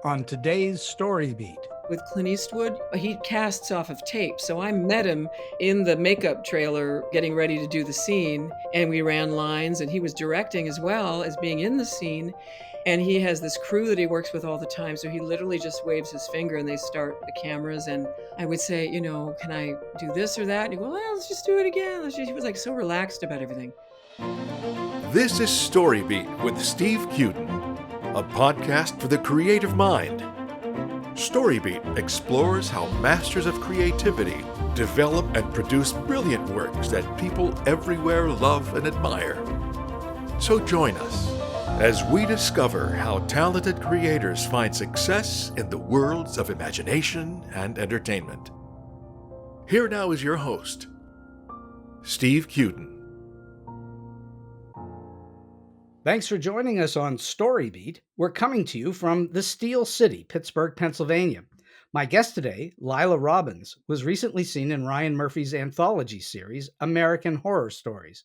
on today's Story Beat. With Clint Eastwood, he casts off of tape. So I met him in the makeup trailer getting ready to do the scene, and we ran lines, and he was directing as well as being in the scene. And he has this crew that he works with all the time. So he literally just waves his finger and they start the cameras. And I would say, can I do this or that? And he'd go, well, let's just do it again. He was like so relaxed about everything. This is StoryBeat with Steve Cuden, a podcast for the creative mind. StoryBeat explores how masters of creativity develop and produce brilliant works that people everywhere love and admire. So join us as we discover how talented creators find success in the worlds of imagination and entertainment. Here now is your host, Steve Cuden. Thanks for joining us on StoryBeat. We're coming to you from the Steel City, Pittsburgh, Pennsylvania. My guest today, Laila Robbins, was recently seen in Ryan Murphy's anthology series, American Horror Stories.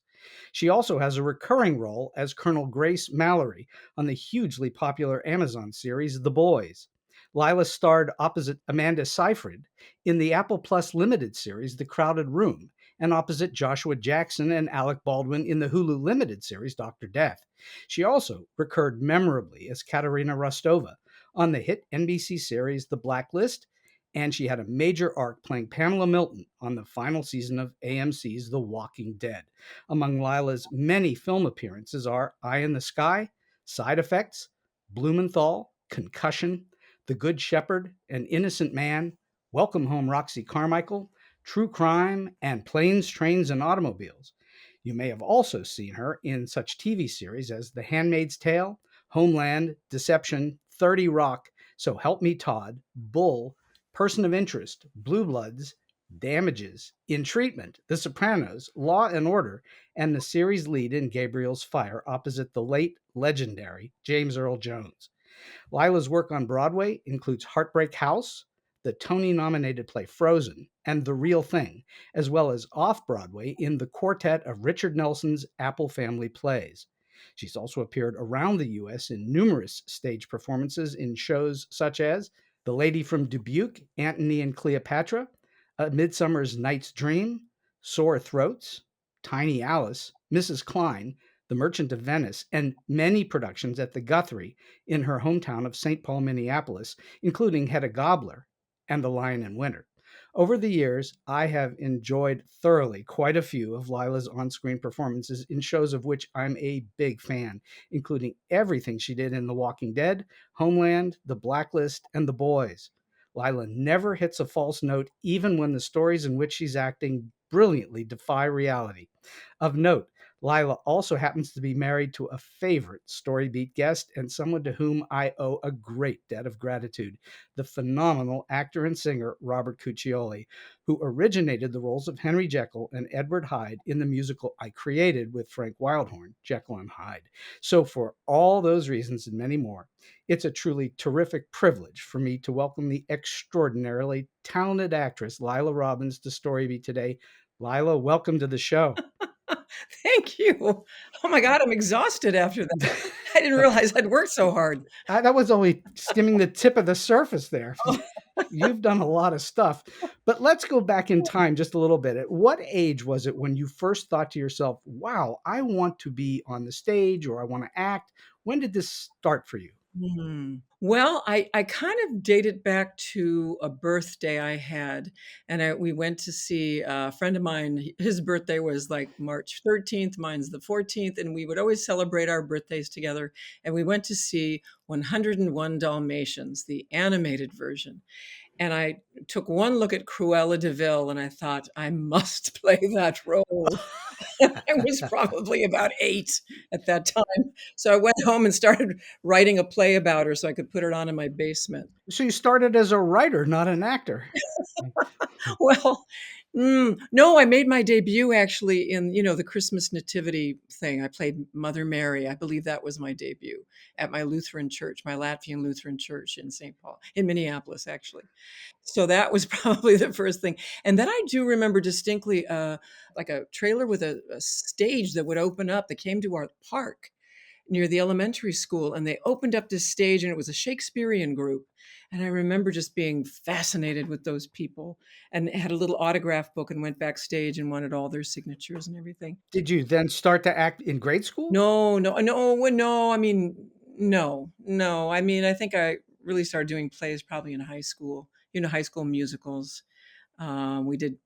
She also has a recurring role as Colonel Grace Mallory on the hugely popular Amazon series, The Boys. Laila starred opposite Amanda Seyfried in the Apple Plus Limited series, The Crowded Room, and opposite Joshua Jackson and Alec Baldwin in the Hulu Limited series, Dr. Death. She also recurred memorably as Katerina Rostova on the hit NBC series The Blacklist, and she had a major arc playing Pamela Milton on the final season of AMC's The Walking Dead. Among Laila's many film appearances are Eye in the Sky, Side Effects, Blumenthal, Concussion, The Good Shepherd, An Innocent Man, Welcome Home, Roxy Carmichael, True Crime, and Planes, Trains, and Automobiles. You may have also seen her in such TV series as The Handmaid's Tale, Homeland, Deception, 30 Rock, So Help Me Todd, Bull, Person of Interest, Blue Bloods, Damages, In Treatment, The Sopranos, Law and Order, and the series lead in Gabriel's Fire opposite the late, legendary James Earl Jones. Laila's work on Broadway includes Heartbreak House, the Tony-nominated play Frozen, and The Real Thing, as well as off-Broadway in the quartet of Richard Nelson's Apple Family plays. She's also appeared around the U.S. in numerous stage performances in shows such as The Lady from Dubuque, Antony and Cleopatra, A Midsummer's Night's Dream, Sore Throats, Tiny Alice, Mrs. Klein, The Merchant of Venice, and many productions at the Guthrie in her hometown of St. Paul, Minneapolis, including Hedda Gabler and The Lion in Winter. Over the years, I have enjoyed thoroughly quite a few of Laila's on-screen performances in shows of which I'm a big fan, including everything she did in The Walking Dead, Homeland, The Blacklist, and The Boys. Laila never hits a false note, even when the stories in which she's acting brilliantly defy reality. Of note, Laila also happens to be married to a favorite StoryBeat guest and someone to whom I owe a great debt of gratitude, the phenomenal actor and singer Robert Cuccioli, who originated the roles of Henry Jekyll and Edward Hyde in the musical I created with Frank Wildhorn, Jekyll and Hyde. So for all those reasons and many more, it's a truly terrific privilege for me to welcome the extraordinarily talented actress Laila Robbins to StoryBeat today. Laila, welcome to the show. Thank you. Oh my God, I'm exhausted after that. I didn't realize I'd worked so hard. That was only skimming the tip of the surface there. You've done a lot of stuff. But let's go back in time just a little bit. At what age was it when you first thought to yourself, wow, I want to be on the stage or I want to act? When did this start for you? Well, I kind of date it back to a birthday I had, and we went to see a friend of mine. His birthday was like March 13th, mine's the 14th, and we would always celebrate our birthdays together. And we went to see 101 Dalmatians, the animated version. And I took one look at Cruella de Vil and I thought, I must play that role. I was probably about 8 at that time. So I went home and started writing a play about her so I could put it on in my basement. So you started as a writer, not an actor. Well, no, I made my debut actually in, the Christmas nativity thing. I played Mother Mary. I believe that was my debut at my Lutheran church, my Latvian Lutheran church in St. Paul, in Minneapolis, actually. So that was probably the first thing. And then I do remember distinctly like a trailer with a stage that would open up that came to our park. near the elementary school, and they opened up this stage, and it was a Shakespearean group. And I remember just being fascinated with those people, and had a little autograph book and went backstage and wanted all their signatures and everything. Did you then start to act in grade school? No, no, no, no. I mean, no, no. I mean, I think I really started doing plays probably in high school. High school musicals. We did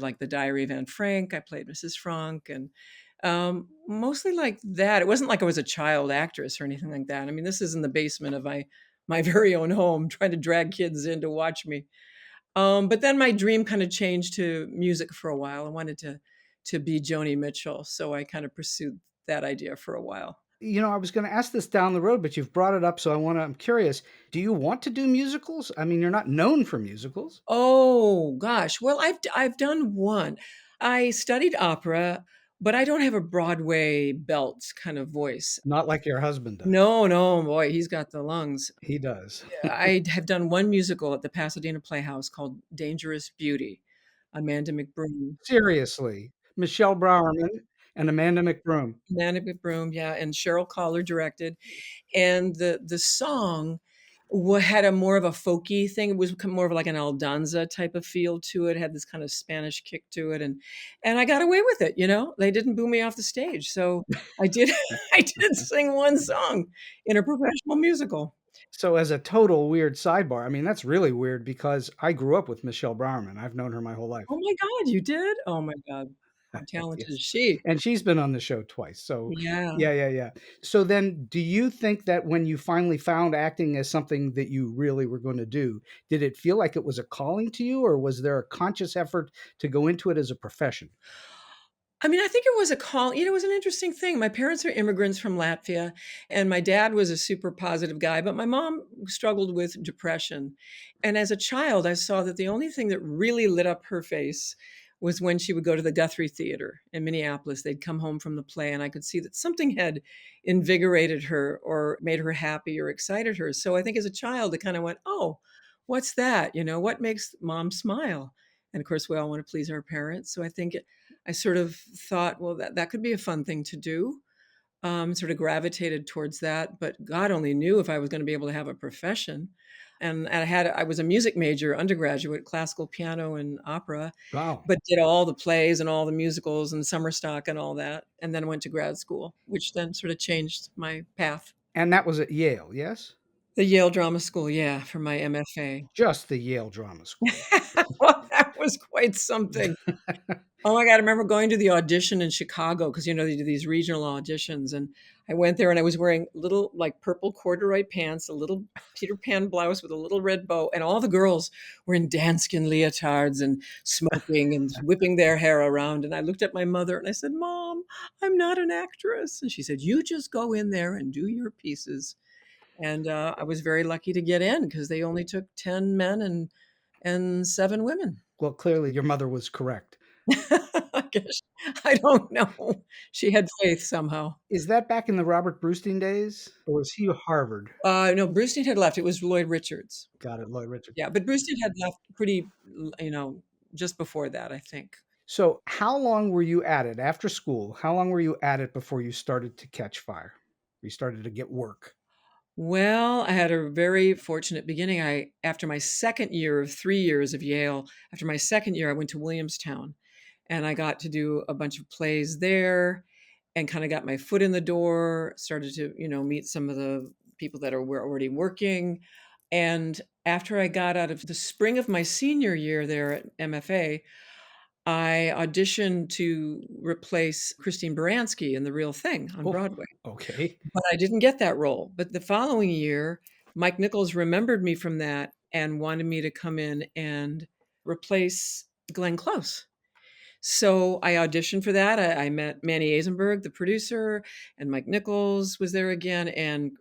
like the Diary of Anne Frank. I played Mrs. Frank, and mostly like that. It wasn't like I was a child actress or anything like that. I mean, this is in the basement of my very own home, trying to drag kids in to watch me. But then my dream kind of changed to music for a while. I wanted to be Joni Mitchell, so I kind of pursued that idea for a while. I was going to ask this down the road, but you've brought it up, so I'm curious. Do you want to do musicals? I mean, you're not known for musicals. Oh gosh, well, I've done one. I studied opera, but I don't have a Broadway belt kind of voice. Not like your husband does. No, no, boy, he's got the lungs. He does. I have done one musical at the Pasadena Playhouse called Dangerous Beauty. Amanda McBroom. Seriously. Michelle Bowerman and Amanda McBroom. Amanda McBroom, yeah, and Cheryl Collar directed. And the song had a more of a folky thing. It was more of like an Aldanza type of feel to it. It had this kind of Spanish kick to it, and I got away with it. They didn't boo me off the stage, so I did. I did sing one song in a professional musical. So as a total weird sidebar, I mean, that's really weird because I grew up with Michelle Bowerman. I've known her my whole life. Oh my God, you did? Oh my God, how talented Yes. is she? And she's been on the show twice. So Yeah. yeah. So then do you think that when you finally found acting as something that you really were going to do, did it feel like it was a calling to you, or was there a conscious effort to go into it as a profession? I mean, I think it was a call. It was an interesting thing. My parents are immigrants from Latvia, and my dad was a super positive guy, but my mom struggled with depression. And as a child, I saw that the only thing that really lit up her face was when she would go to the Guthrie Theater in Minneapolis. They'd come home from the play, and I could see that something had invigorated her or made her happy or excited her. So I think as a child, it kind of went, oh, what's that? What makes mom smile? And of course, we all want to please our parents. So I think I sort of thought, well, that could be a fun thing to do. Sort of gravitated towards that, but God only knew if I was going to be able to have a profession. And I was a music major, undergraduate, classical piano and opera, Wow. but did all the plays and all the musicals and summer stock and all that. And then went to grad school, which then sort of changed my path. And that was at Yale, yes? The Yale Drama School, yeah, for my MFA. Just the Yale Drama School. Well, that was quite something. Oh my God, I remember going to the audition in Chicago because, they do these regional auditions. And I went there and I was wearing little like purple corduroy pants, a little Peter Pan blouse with a little red bow. And all the girls were in danskin leotards and smoking and whipping their hair around. And I looked at my mother and I said, Mom, I'm not an actress. And she said, you just go in there and do your pieces. And I was very lucky to get in because they only took 10 men and 7 women. Well, clearly your mother was correct. I guess, I don't know. She had faith somehow. Is that back in the Robert Brustein days, or was he Harvard? No, Brustein had left. It was Lloyd Richards. Got it, Lloyd Richards. Yeah, but Brustein had left pretty, just before that, I think. So how long were you at it after school? How long were you at it before you started to catch fire? You started to get work? Well, I had a very fortunate beginning. After my second year of 3 years of Yale, after my second year, I went to Williamstown. And I got to do a bunch of plays there and kind of got my foot in the door, started to, meet some of the people that were already working. And after I got out of the spring of my senior year there at MFA, I auditioned to replace Christine Baranski in The Real Thing on Broadway. Okay. But I didn't get that role. But the following year, Mike Nichols remembered me from that and wanted me to come in and replace Glenn Close. So I auditioned for that. I met Manny Eisenberg, the producer, and Mike Nichols was there again, and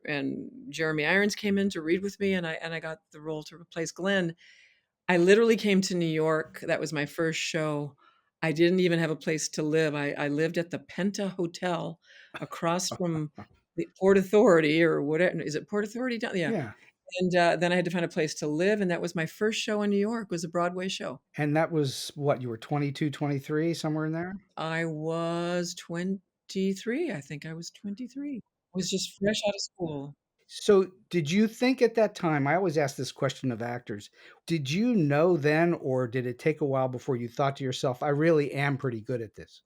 Jeremy Irons came in to read with me, and I got the role to replace Glenn. I literally came to New York. That was my first show. I didn't even have a place to live. I lived at the Penta Hotel across from the Port Authority or whatever. Is it Port Authority? Yeah. And then I had to find a place to live. And that was my first show in New York, was a Broadway show. And that was what, you were 22, 23, somewhere in there? I was 23. I think I was 23. Was just fresh out of school. So, did you think at that time, I always ask this question of actors, did you know then, or did it take a while before you thought to yourself, I really am pretty good at this?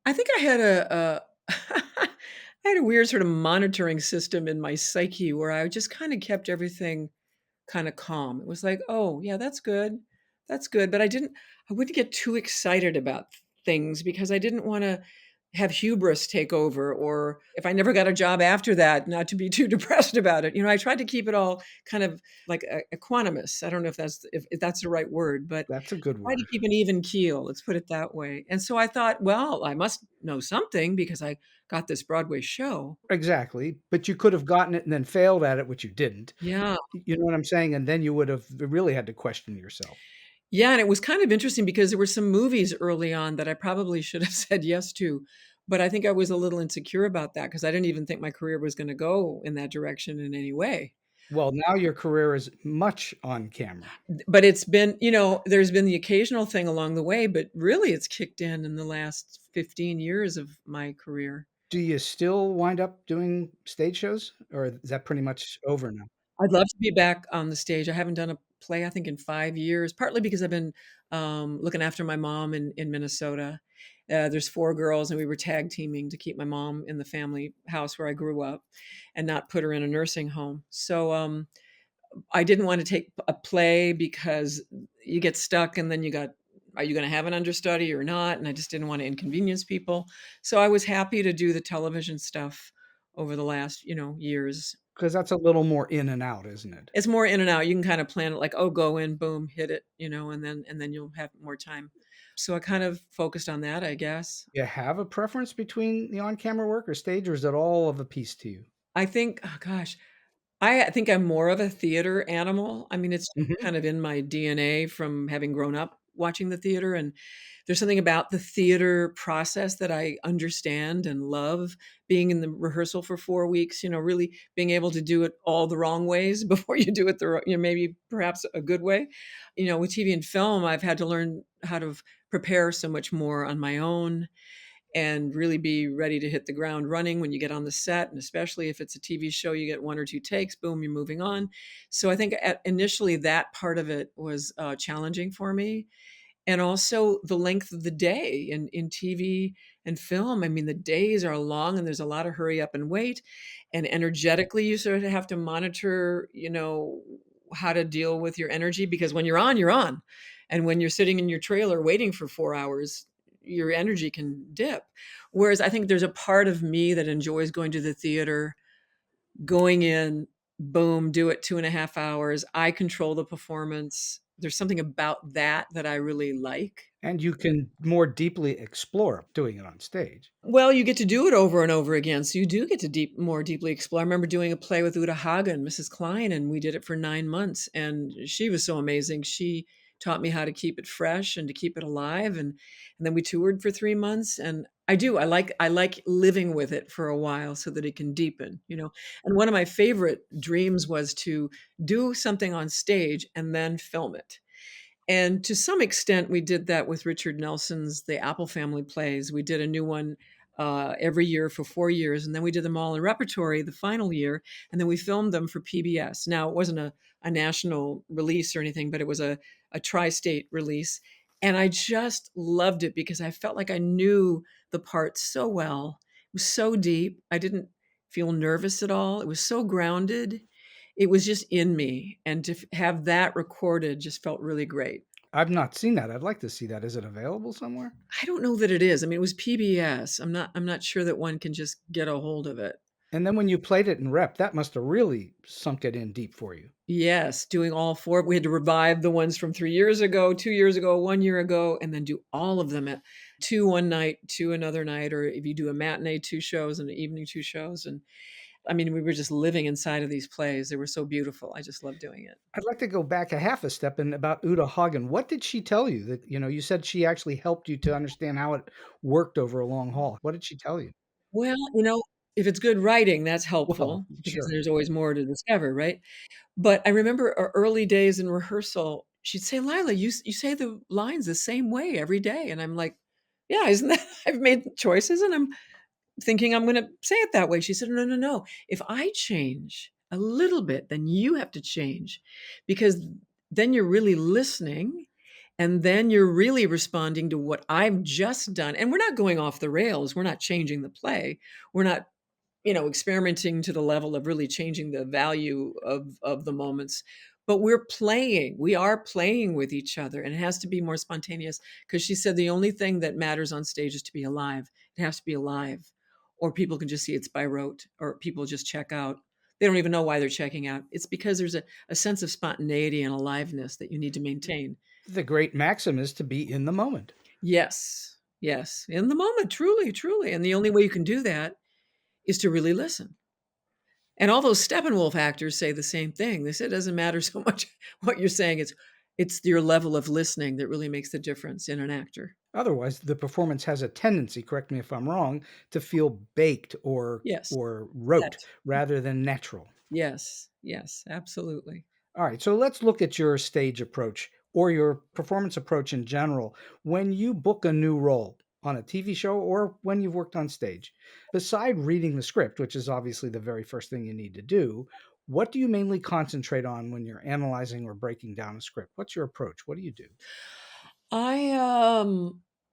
I think I had a I had a weird sort of monitoring system in my psyche where I just kinda kept everything kinda calm. It was like, "Oh, yeah, that's good. That's good." But I wouldn't get too excited about things because I didn't wanna have hubris take over, or if I never got a job after that, not to be too depressed about it. I tried to keep it all kind of like equanimous. I don't know if that's the right word, but That's a good try to word. keep an even keel, let's put it that way. And so I thought, well, I must know something because I got this Broadway show. Exactly, but you could have gotten it and then failed at it, which you didn't. Yeah. You know what I'm saying? And then you would have really had to question yourself. Yeah, and it was kind of interesting because there were some movies early on that I probably should have said yes to, but I think I was a little insecure about that because I didn't even think my career was gonna go in that direction in any way. Well, now your career is much on camera. But it's been, there's been the occasional thing along the way, but really it's kicked in the last 15 years of my career. Do you still wind up doing stage shows, or is that pretty much over now? I'd love to be back on the stage. I haven't done a play, I think, in 5 years, partly because I've been, looking after my mom in Minnesota. There's 4 girls, and we were tag teaming to keep my mom in the family house where I grew up and not put her in a nursing home. So, I didn't wanna take a play because you get stuck and then are you gonna have an understudy or not? And I just didn't wanna inconvenience people. So I was happy to do the television stuff over the last, years. Because that's a little more in and out, isn't it? It's more in and out. You can kinda plan it like, "Oh, go in, boom, hit it," and then you'll have more time. So I kind of focused on that, I guess. You have a preference between the on-camera work or stage, or is it all of a piece to you? I think, oh gosh, I think I'm more of a theater animal. I mean, it's Mhm. kind of in my DNA from having grown up watching the theater, and there's something about the theater process that I understand and love, being in the rehearsal for 4 weeks, really being able to do it all the wrong ways before you do it maybe perhaps a good way. With TV and film, I've had to learn how to prepare so much more on my own and really be ready to hit the ground running when you get on the set, and especially if it's a TV show, you get 1 or 2 takes, boom, you're moving on. So I think initially that part of it was, challenging for me, and also the length of the day in TV and film. I mean, the days are long, and there's a lot of hurry up and wait, and energetically, you sort of have to monitor, how to deal with your energy because when you're on, you're on, and when you're sitting in your trailer waiting for 4 hours, your energy can dip. Whereas I think there's a part of me that enjoys going to the theater, going in, boom, do it 2.5 hours. I control the performance. There's something about that I really like. And you can more deeply explore doing it on stage. Well, you get to do it over and over again, so you do get to more deeply explore. I remember doing a play with Uta Hagen, Mrs. Klein, and we did it for 9 months, and she was so amazing. She taught me how to keep it fresh and to keep it alive, and then we toured for 3 months, and I like living with it for a while so that it can deepen. And one of my favorite dreams was to do something on stage and then film it. And to some extent, we did that with Richard Nelson's The Apple Family Plays. We did a new one every year for 4 years, and then we did them all in repertory the final year, and then we filmed them for PBS. Now, it wasn't a national release or anything, but it was a tri-state release. And I just loved it because I felt like I knew the part so well. It was so deep. I didn't feel nervous at all. It was so grounded. It was just in me, and to have that recorded just felt really great. I've not seen that. I'd like to see that. Is it available somewhere? I don't know that it is. I mean, it was PBS. I'm not sure that one can just get a hold of it. And then when you played it in rep, that must have really sunk it in deep for you. Yes, doing all 4. We had to revive the ones from 3 years ago, 2 years ago, 1 year ago, and then do all of them at 2 one night, 2 another night, or if you do a matinee, 2 shows, and an evening, 2 shows, and I mean, we were just living inside of these plays. They were so beautiful. I just loved doing it. I'd like to go back a half a step and about Uta Hagen. What did she tell you that, you said she actually helped you to understand how it worked over a long haul. What did she tell you? Well, if it's good writing, that's Well, helpful because sure. there's always more to discover, right? But I remember our early days in rehearsal, she'd say, "Lila, you say the lines the same way every day." And I'm like, "Yeah, isn't that I've made choices and thinking I'm going to say it that way. She said, no, no, no. If I change a little bit, then you have to change, because then you're really listening, and then you're really responding to what I've just done. And we're not going off the rails. We're not changing the play. We're not, experimenting to the level of really changing the value of the moments. But we are playing with each other, and it has to be more spontaneous, because she said the only thing that matters on stage is to be alive. It has to be alive, or people can just see it's by rote, or people just check out. They don't even know why they're checking out. It's because there's a sense of spontaneity and aliveness that you need to maintain. The great maxim is to be in the moment. Yes, yes, in the moment, truly, truly. And the only way you can do that is to really listen. And all those Steppenwolf actors say the same thing. They say it doesn't matter so much what you're saying. It's your level of listening that really makes the difference in an actor. Otherwise, the performance has a tendency, correct me if I'm wrong, to feel baked or Yes. rote rather than natural. Yes, yes, absolutely. All right, so let's look at your stage approach or your performance approach in general. When you book a new role on a TV show or when you've worked on stage, beside reading the script, which is obviously the very first thing you need to do, what do you mainly concentrate on when you're analyzing or breaking down a script? What's your approach? What do you do?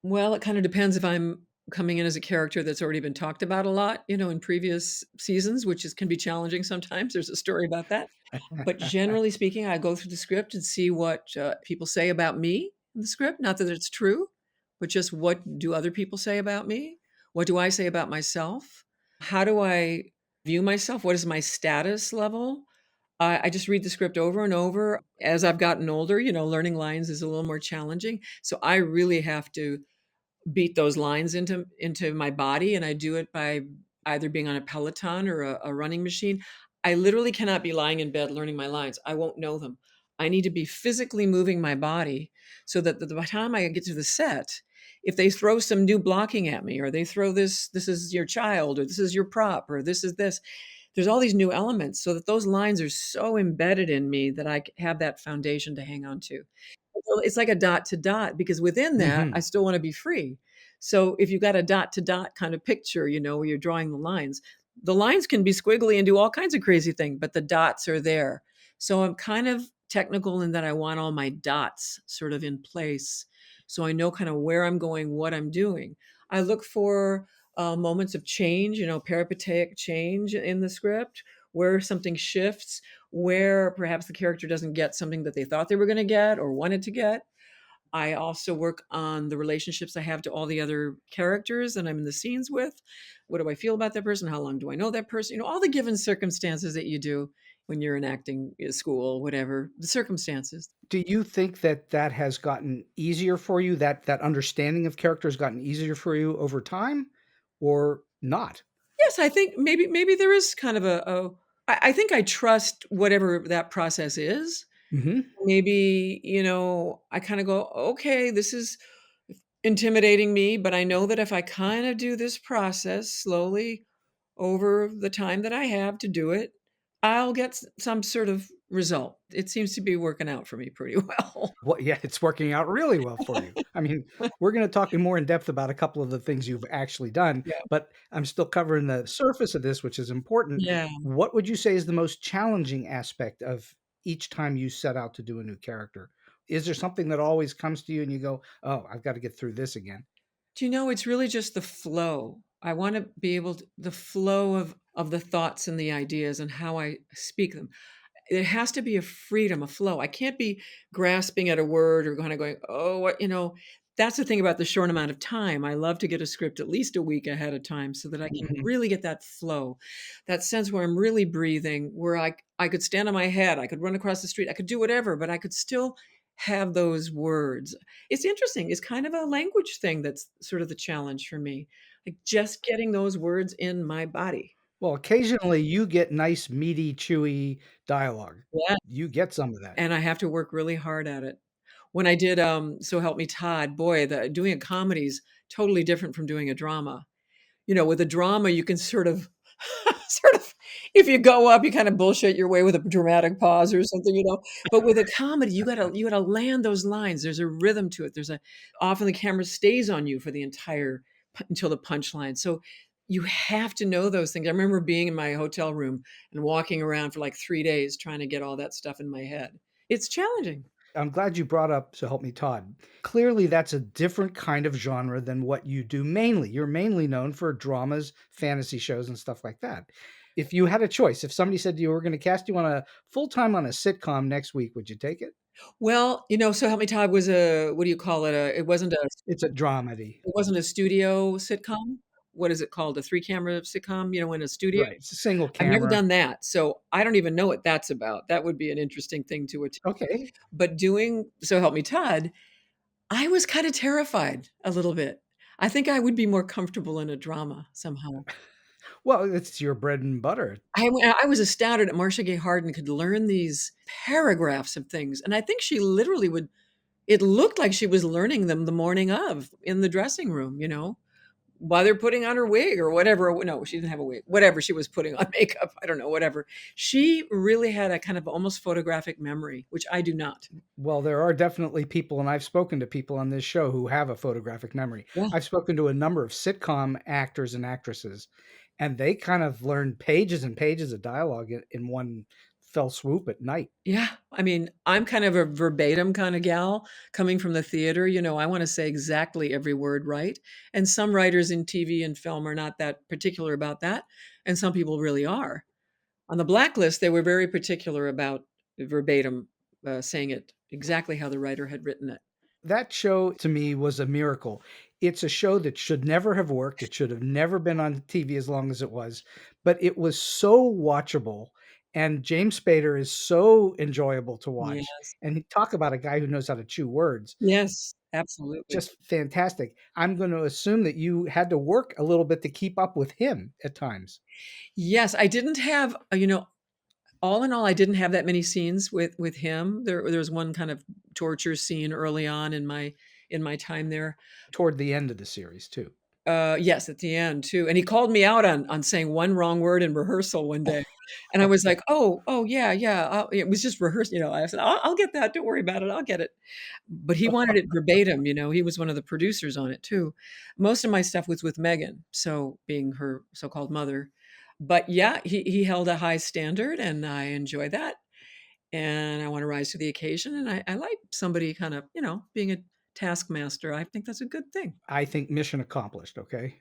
Well, it kind of depends if I'm coming in as a character that's already been talked about a lot, in previous seasons, which can be challenging sometimes. There's a story about that. But generally speaking, I go through the script and see what people say about me in the script. Not that it's true, but just what do other people say about me? What do I say about myself? How do I view myself? What is my status level? I just read the script over and over. As I've gotten older, learning lines is a little more challenging. So I really have to beat those lines into my body, and I do it by either being on a Peloton or a running machine. I literally cannot be lying in bed learning my lines. I won't know them. I need to be physically moving my body, so that by the time I get to the set, if they throw some new blocking at me, or they throw this is your child, or this is your prop, or this is this, there's all these new elements, so that those lines are so embedded in me that I have that foundation to hang on to. So it's like a dot to dot, because within that, I still want to be free. So if you've got a dot to dot kind of picture, where you're drawing the lines can be squiggly and do all kinds of crazy things, but the dots are there. So I'm kind of technical in that I want all my dots sort of in place, so I know kind of where I'm going, what I'm doing. I look for moments of change, peripatetic change in the script, where something shifts, where perhaps the character doesn't get something that they thought they were going to get or wanted to get. I also work on the relationships I have to all the other characters that I'm in the scenes with. What do I feel about that person? How long do I know that person? All the given circumstances that you do when you're in acting school, whatever the circumstances. Do you think that has gotten easier for you? That understanding of character has gotten easier for you over time, or not? Yes, I think maybe there is kind of I think I trust whatever that process is. Maybe, I kind of go, okay, this is intimidating me, but I know that if I kind of do this process slowly over the time that I have to do it, I'll get some sort of result. It seems to be working out for me pretty well. Well, yeah, it's working out really well for you. I mean, we're going to talk in more in depth about a couple of the things you've actually done, Yeah. but I'm still covering the surface of this, which is important. Yeah. What would you say is the most challenging aspect of each time you set out to do a new character? Is there something that always comes to you and you go, "Oh, I've got to get through this again"? Do you know, it's really just the flow. I want to be able to, the flow of the thoughts and the ideas and how I speak them. It has to be a freedom, a flow. I can't be grasping at a word or kind of going, oh, what, that's the thing about the short amount of time. I love to get a script at least a week ahead of time, so that I can really get that flow, that sense where I'm really breathing, where I could stand on my head, I could run across the street, I could do whatever, but I could still have those words. It's interesting. It's kind of a language thing that's sort of the challenge for me, like just getting those words in my body. Well, occasionally you get nice, meaty, chewy dialogue. Yeah. You get some of that. And I have to work really hard at it. When I did So Help Me Todd, boy, doing a comedy is totally different from doing a drama. With a drama, you can sort of if you go up, you kind of bullshit your way with a dramatic pause or something. But with a comedy, you gotta land those lines. There's a rhythm to it. Often the camera stays on you for the entire until the punchline. So you have to know those things. I remember being in my hotel room and walking around for like 3 days trying to get all that stuff in my head. It's challenging. I'm glad you brought up So Help Me Todd. Clearly, that's a different kind of genre than what you do mainly. You're mainly known for dramas, fantasy shows, and stuff like that. If you had a choice, if somebody said you were going to cast you on a full time on a sitcom next week, would you take it? Well, So Help Me Todd was a what do you call it? It's a dramedy. It wasn't a studio sitcom. What is it called? A three-camera sitcom, in a studio? Right. It's a single I've never camera. done that, so I don't even know what that's about. That would be an interesting thing to attempt. Okay. But doing So Help Me Todd, I was kinda terrified a little bit. I think I would be more comfortable in a drama somehow. Well, it's your bread and butter. I was astounded that Marcia Gay Harden could learn these paragraphs of things, and I think she literally would it looked like she was learning them the morning of in the dressing room, while they're putting on her wig or whatever. No, she didn't have a wig. Whatever she was putting on makeup, I don't know, whatever. She really had a kind of almost photographic memory, which I do not. Well, there are definitely people, and I've spoken to people on this show who have a photographic memory. Yeah. I've spoken to a number of sitcom actors and actresses, and they kind of learned pages and pages of dialogue in one fell swoop at night. Yeah. I mean, I'm kind of a verbatim kind of gal coming from the theater. I want to say exactly every word right. And some writers in TV and film are not that particular about that. And some people really are. On the Blacklist, they were very particular about verbatim saying it exactly how the writer had written it. That show to me was a miracle. It's a show that should never have worked. It should have never been on TV as long as it was, but it was so watchable. And James Spader is so enjoyable to watch. Yes. And he talk about a guy who knows how to chew words. Yes, absolutely. Just fantastic. I'm going to assume that you had to work a little bit to keep up with him at times. Yes, I didn't have, all in all, I didn't have that many scenes with him. There was one kind of torture scene early on in my time there. Toward the end of the series, too. Yes, at the end too. And he called me out on saying one wrong word in rehearsal one day. And I was like, oh, yeah, yeah. It was just rehearsal. I said, I'll get that. Don't worry about it. I'll get it. But he wanted it verbatim. He was one of the producers on it too. Most of my stuff was with Megan, so being her so-called mother. But yeah, he held a high standard, and I enjoy that. And I want to rise to the occasion. And I like somebody kind of, being a taskmaster. I think that's a good thing. I think mission accomplished. Okay.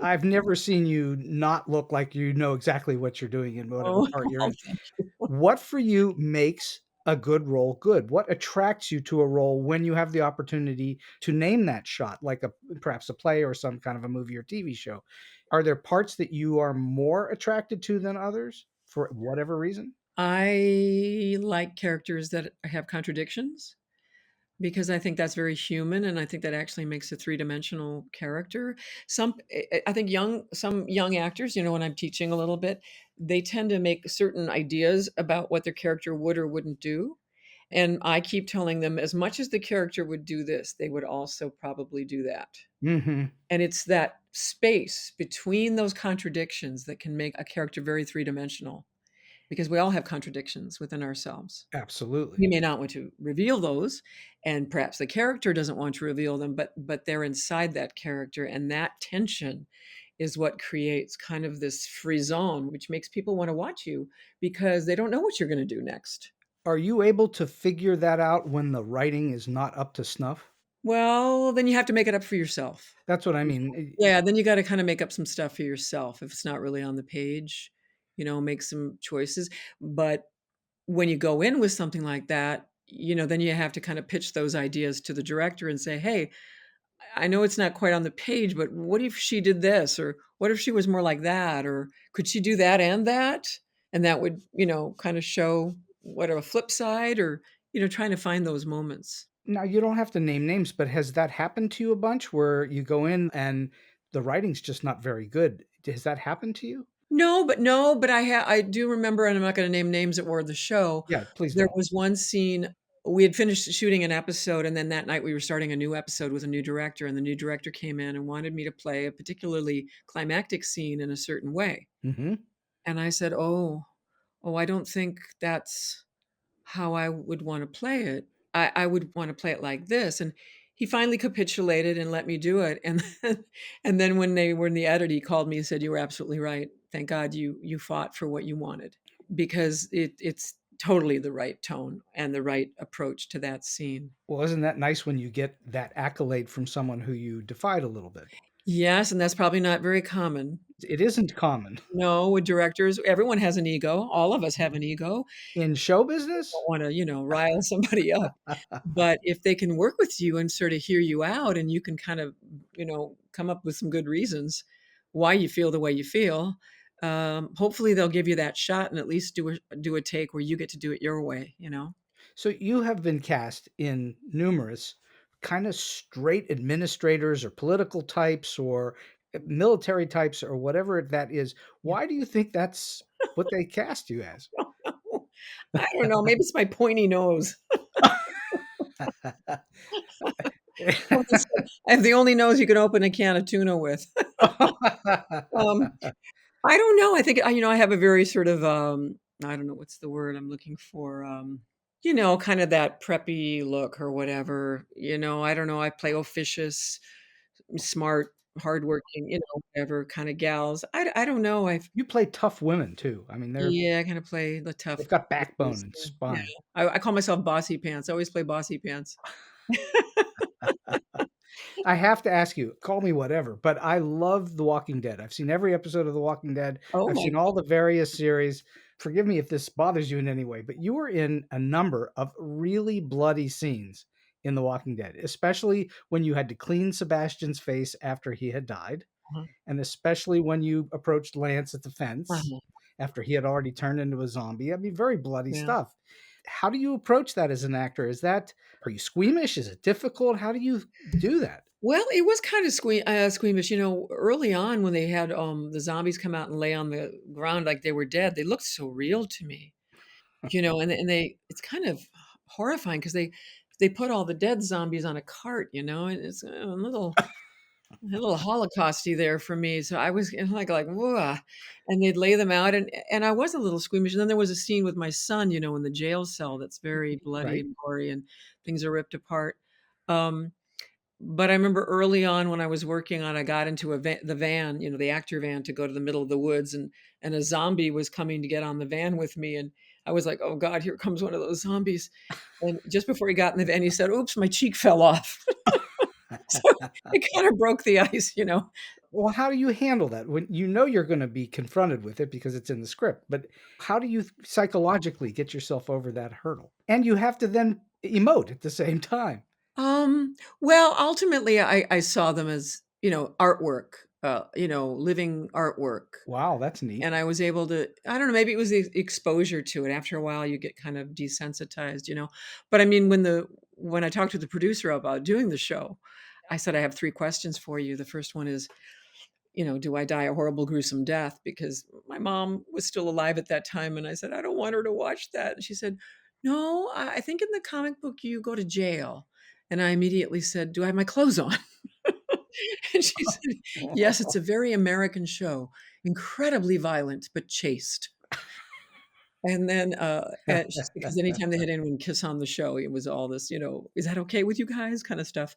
I've never seen you not look like you know exactly what you're doing in whatever Oh, part you're in. thank you. What for you makes a good role good? What attracts you to a role when you have the opportunity to name that shot, like perhaps a play or some kind of a movie or TV show? Are there parts that you are more attracted to than others for whatever reason? I like characters that have contradictions because I think that's very human, and I think that actually makes a three-dimensional character. I think some young actors, when I'm teaching a little bit, they tend to make certain ideas about what their character would or wouldn't do. And I keep telling them as much as the character would do this, they would also probably do that. Mm-hmm. And it's that space between those contradictions that can make a character very three-dimensional because we all have contradictions within ourselves. Absolutely. We may not want to reveal those, and perhaps the character doesn't want to reveal them, but they're inside that character, and that tension is what creates kind of this frisson, which makes people want to watch you because they don't know what you're going to do next. Are you able to figure that out when the writing is not up to snuff? Well, then you have to make it up for yourself. That's what I mean. Yeah, then you got to kind of make up some stuff for yourself if it's not really on the page, make some choices. But when you go in with something like that, then you have to kind of pitch those ideas to the director and say, hey, I know it's not quite on the page, but what if she did this? Or what if she was more like that? Or could she do that and that? And that would, kind of show what a flip side or, trying to find those moments. Now, you don't have to name names, but has that happened to you a bunch where you go in and the writing's just not very good? Has that happened to you? No, but I do remember, and I'm not going to name names that were the show. Yeah, please There don't. was one scene we had finished shooting an episode, and then that night we were starting a new episode with a new director, and the new director came in and wanted me to play a particularly climactic scene in a certain way. Mm-hmm. And I said, I don't think that's how I would want to play it. I would want to play it like this. And he finally capitulated and let me do it. And then when they were in the edit, he called me and said, "You were absolutely right. Thank God you fought for what you wanted, because it's totally the right tone and the right approach to that scene." Well, isn't that nice when you get that accolade from someone who you defied a little bit? Yes, and that's probably not very common. It isn't common. No, with directors, everyone has an ego. All of us have an ego. In show Don't business? want to, rile somebody up. But if they can work with you and sort of hear you out, and you can kind of, come up with some good reasons why you feel the way you feel, hopefully they'll give you that shot and at least do a take where you get to do it your way. So you have been cast in numerous kind of straight administrators or political types or military types or whatever that is. Yeah. Why do you think that's what they cast you as? I don't know. Maybe it's my pointy nose. I have the only nose you can open a can of tuna with. Um, I don't know. I think I have a very sort of I don't know what's the word I'm looking for. Kind of that preppy look or whatever. I don't know. I play officious, smart, hardworking, whatever kind of gals. I don't know. You play tough women too. I mean, Yeah, I kind of play the tough they've got backbone ladies. and Yeah. spine. I call myself bossy pants. I always play bossy pants. I have to ask you, call me whatever, but I love The Walking Dead. I've seen every episode of The Walking Dead. Oh I've my seen all the various series. Forgive me if this bothers you in any way, but you were in a number of really bloody scenes in The Walking Dead, especially when you had to clean Sebastian's face after he had died, God. and especially when you approached Lance at the fence Uh-huh. after he had already turned into a zombie. I mean, very bloody Yeah. stuff. How do you approach that as an actor? Are you squeamish? Is it difficult? How do you do that? Well, it was kind of squeamish. Early on when they had the zombies come out and lay on the ground like they were dead, they looked so real to me. And they it's kind of horrifying because they put all the dead zombies on a cart, and it's a little holocausty there for me. So I was like, whoa, and they'd lay them out, and I was a little squeamish. And then there was a scene with my son, in the jail cell that's very bloody Right? and gory, and things are ripped apart. Um, but I remember early on when I was working on, I got into the van, the actor van, to go to the middle of the woods, and a zombie was coming to get on the van with me, and I was like, "Oh God, here comes one of those zombies!" And just before he got in the van, he said, "Oops, my cheek fell off." So it kind of broke the ice. Well, how do you handle that when you know you're going to be confronted with it because it's in the script? But how do you psychologically get yourself over that hurdle? And you have to then emote at the same time. Well, ultimately, I saw them as artwork, living artwork. Wow, that's neat. And I was able to, I don't know, maybe it was the exposure to it. After a while, you get kind of desensitized. But I mean, when I talked to the producer about doing the show, I said, I have 3 questions for you. The first one is, do I die a horrible, gruesome death? Because my mom was still alive at that time. And I said, I don't want her to watch that. And she said, no, I think in the comic book, you go to jail. And I immediately said, do I have my clothes on? And she said, yes, it's a very American show, incredibly violent, but chaste. And then, because anytime they had anyone kiss on the show, it was all this, is that okay with you guys kind of stuff.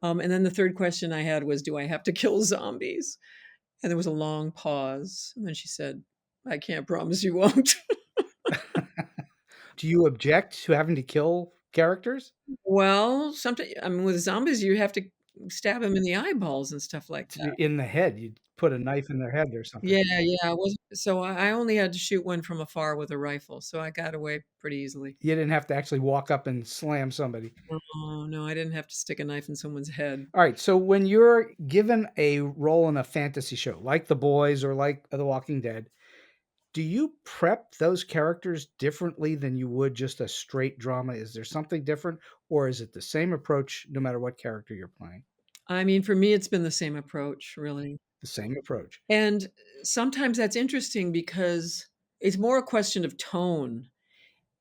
And then the third question I had was, do I have to kill zombies? And there was a long pause. And then she said, I can't promise you won't. Do you object to having to kill characters? Well, sometimes, I mean, with zombies, you have to stab them in the eyeballs and stuff like that. In the head, you'd put a knife in their head or something. Yeah. So I only had to shoot one from afar with a rifle, so I got away pretty easily. You didn't have to actually walk up and slam somebody. Oh, no, I didn't have to stick a knife in someone's head. All right. So when you're given a role in a fantasy show like The Boys or like The Walking Dead, do you prep those characters differently than you would just a straight drama? Is there something different, or is it the same approach no matter what character you're playing? I mean, for me, it's been the same approach, really. The same approach. And sometimes that's interesting because it's more a question of tone.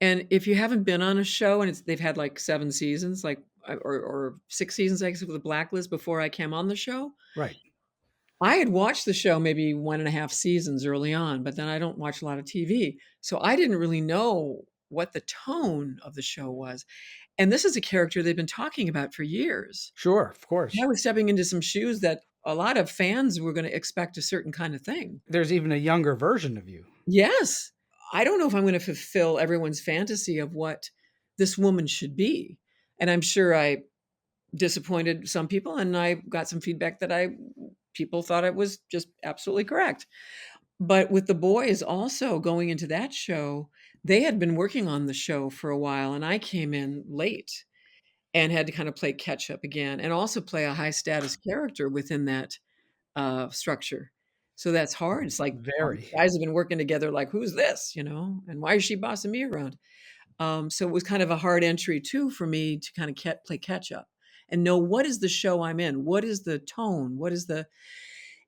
And if you haven't been on a show and they've had like 7 seasons, like or 6 seasons, I guess, with the Blacklist before I came on the show. Right. I had watched the show maybe 1.5 seasons early on, but then I don't watch a lot of TV. So I didn't really know what the tone of the show was. And this is a character they've been talking about for years. Sure, of I course. was stepping into some shoes that a lot of fans were going to expect a certain kind of thing. There's even a younger version of you. Yes. I don't know if I'm going to fulfill everyone's fantasy of what this woman should be. And I'm sure I disappointed some people, and I got some feedback that people thought it was just absolutely correct. But with the boys also going into that show, they had been working on the show for a while, and I came in late and had to kind of play catch up again and also play a high status character within that structure. So that's hard. It's like all these Very. guys have been working together, like, who's this, and why is she bossing me around? So it was kind of a hard entry too for me to kind of play catch up and know what is the show I'm in, what is the tone,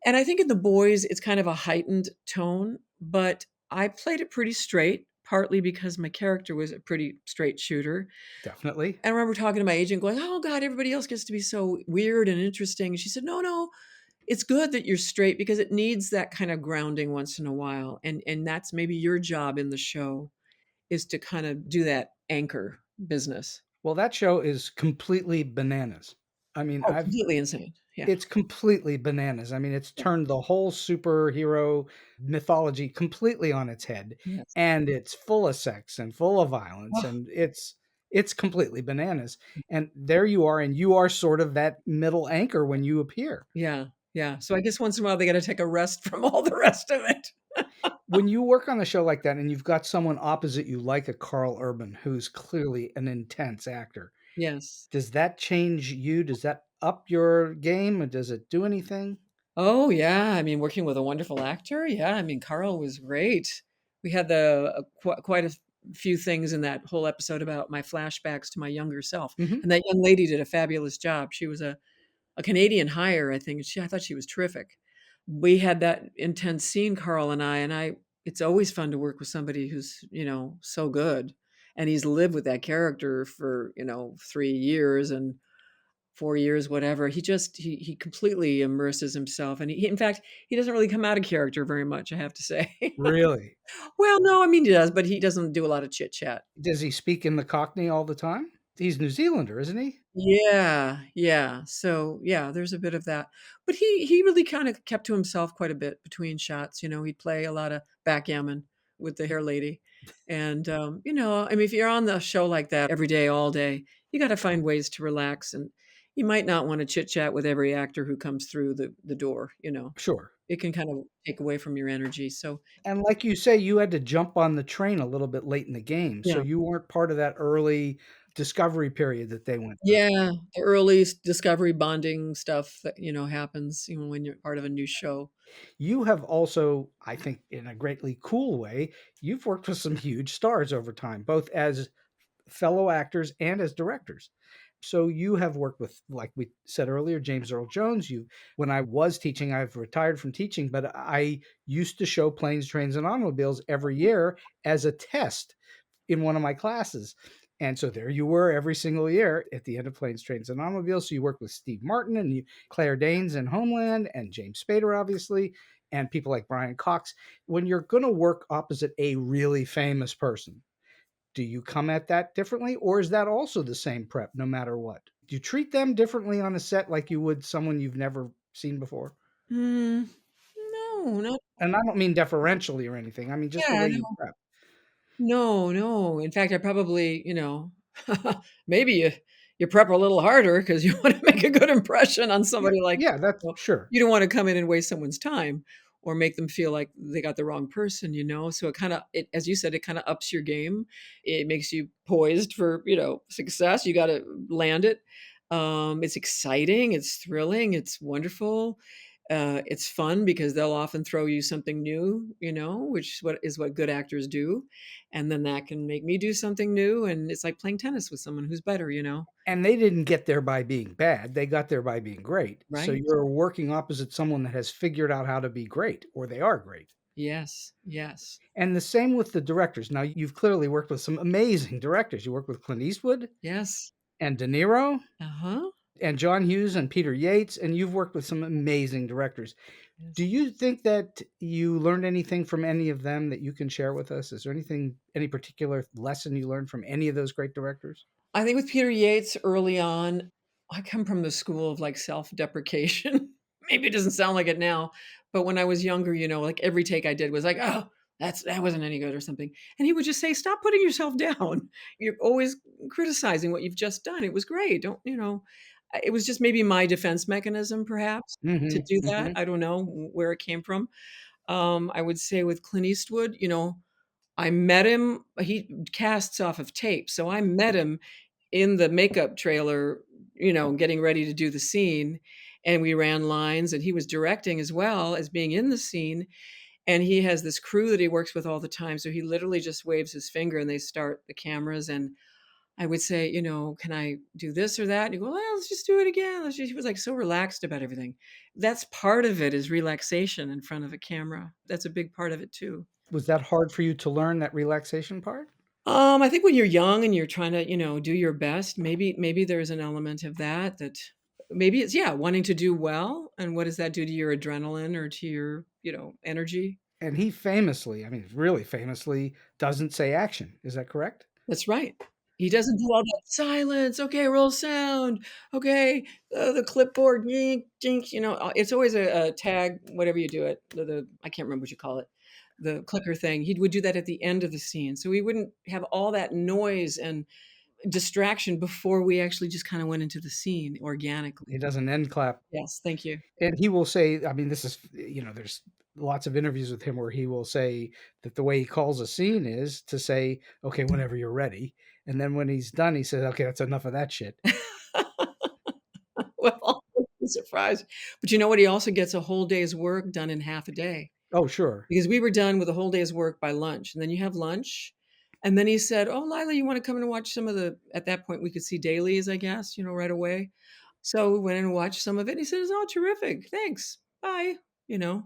and I think in The Boys it's kind of a heightened tone, but I played it pretty straight, partly because my character was a pretty straight shooter. Definitely. I remember talking to my agent going, "Oh God, everybody else gets to be so weird and interesting." And she said, "No, it's good that you're straight because it needs that kind of grounding once in a while, and that's maybe your job in the show is to kind of do that anchor business." Well, that show is completely bananas. I mean, Oh, completely insane. Yeah. it's completely bananas. I mean, it's Yeah. turned the whole superhero mythology completely on its head, Yes. and it's full of sex and full of violence, Oh, and it's completely bananas. And there you are, and you are sort of that middle anchor when you appear. yeah. Yeah. So I guess once in a while they got to take a rest from all the rest of it. When you work on a show like that and you've got someone opposite you like a Carl Urban who's clearly an intense actor, Yes. does that change you? Does that up your game, or does it do anything? Oh, yeah. I mean, working with a wonderful actor. Yeah. I mean, Carl was great. We had quite a few things in that whole episode about my flashbacks to my younger self. Mhm. And that young lady did a fabulous job. She was a Canadian hire, I think. I thought she was terrific. We had that intense scene, Carl and I, it's always fun to work with somebody who's, so good. And he's lived with that character for, 3 years and 4 years, whatever. He completely immerses himself. And in fact, he doesn't really come out of character very much, I have to say. Really? Well, no, I mean, he does, but he doesn't do a lot of chit chat. Does he speak in the Cockney all the time? He's New Zealander, isn't he? Yeah, yeah. So, yeah, there's a bit of that. But he really kind of kept to himself quite a bit between shots. He'd play a lot of backgammon with the hair lady. And I mean, if you're on the show like that every day, all day, you got to find ways to relax, and you might not want to chit chat with every actor who comes through the door. Sure. It can kind of take away from your energy. So, And like you say, you had to jump on the train a little bit late in the game, so yeah. you weren't part of that early discovery period that they went through. Yeah, the early discovery bonding stuff that, happens, when you're part of a new show. You have also, I think, in a greatly cool way, you've worked with some huge stars over time, both as fellow actors and as directors. So you have worked with, like we said earlier, James Earl Jones. When I was teaching, I've retired from teaching, but I used to show Planes, Trains, and Automobiles every year as a test in one of my classes. And so there you were every single year at the end of Planes, Trains, and Automobiles. So you worked with Steve Martin and Claire Danes in Homeland, and James Spader, obviously, and people like Brian Cox. When you're going to work opposite a really famous person, do you come at that differently, or is that also the same prep no matter what? Do you treat them differently on a set like you would someone you've never seen before? Mm, no, no. And I don't mean deferentially or anything. I mean just the Yeah, way you no. prep. No, no. In fact, I probably, maybe you prep a little harder because you want to make a good impression on Yeah, somebody like, yeah, that's sure. you don't want to come in and waste someone's time or make them feel like they got the wrong person. So as you said, it kind of ups your game. It makes you poised for, success. You got to land it. It's exciting. It's thrilling. It's wonderful. It's fun because they'll often throw you something new, which is what good actors do. And then that can make me do something new. And it's like playing tennis with someone who's better. And they didn't get there by being bad. They got there by being great. So Right. you're working opposite someone that has figured out how to be great, or they are great. Yes. Yes. And the same with the directors. Now, you've clearly worked with some amazing directors. You worked with Clint Eastwood Yes. and De Niro Uh huh. and John Hughes and Peter Yates, and you've worked with some amazing directors. Do you think that you learned anything from any of them that you can share with us? Is there anything, any particular lesson you learned from any of those great directors? I think with Peter Yates early on, I come from the school of like self-deprecation. Maybe it doesn't sound like it now, but when I was younger, like every take I did was like, oh, that wasn't any good or something. And he would just say, stop putting yourself down. You're always criticizing what you've just done. It was great. Don't, it was just maybe my defense mechanism, perhaps, to Hmm. do that. Hmm. I don't know where it came from. I would say with Clint Eastwood, I met him. He casts off of tape. So I met him in the makeup trailer, getting ready to do the scene. And we ran lines, and he was directing as well as being in the scene. And he has this crew that he works with all the time. So he literally just waves his finger and they start the cameras. And I would say, can I do this or that? And he go, well, let's just do it again. He was like so relaxed about everything. That's part of it, is relaxation in front of a camera. That's a big part of it too. Was that hard for you to learn, that relaxation part? I think when you're young and you're trying to, do your best, maybe there's an element of that maybe it's, yeah, wanting to do well. And what does that do to your adrenaline or to your, energy? And he famously, I mean, really famously, doesn't say action. Is that correct? That's right. He doesn't do all that silence. Okay, roll sound. Okay, the clipboard. Jink, jink. It's always a tag. Whatever you do it, the I can't remember what you call it, the clicker thing. He would do that at the end of the scene, so we wouldn't have all that noise and distraction before we actually just kind of went into the scene organically. He does an end clap. Yes, thank you. And he will say, I mean, this is, there's lots of interviews with him where he will say that the way he calls a scene is to say, okay, whenever you're ready. And then when he's done, he says, okay, that's enough of that shit. Well, I'm surprised, but you know what? He also gets a whole day's work done in half a day. Oh, sure. Because we were done with a whole day's work by lunch, and then you have lunch, and then he said, "Oh, Laila, you wanna come in and watch some of the," at that point, we could see dailies, I guess, right away. So we went in and watched some of it. He says, "Oh, terrific. Thanks. Bye." You know?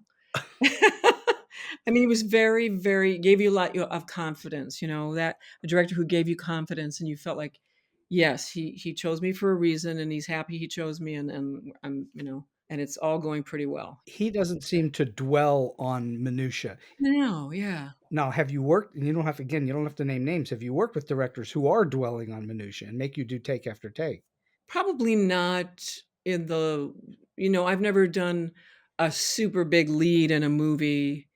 I mean, he was very, very, gave you a lot of confidence, that a director who gave you confidence and you felt like, yes, he chose me for a reason and he's happy he chose me, and I'm, and it's all going pretty well. He doesn't seem to dwell on minutia. No, yeah. Now, have you worked, and you don't have, again, you don't have to name names. Have you worked with directors who are dwelling on minutia and make you do take after take? Probably not in the, I've never done a super big lead in a movie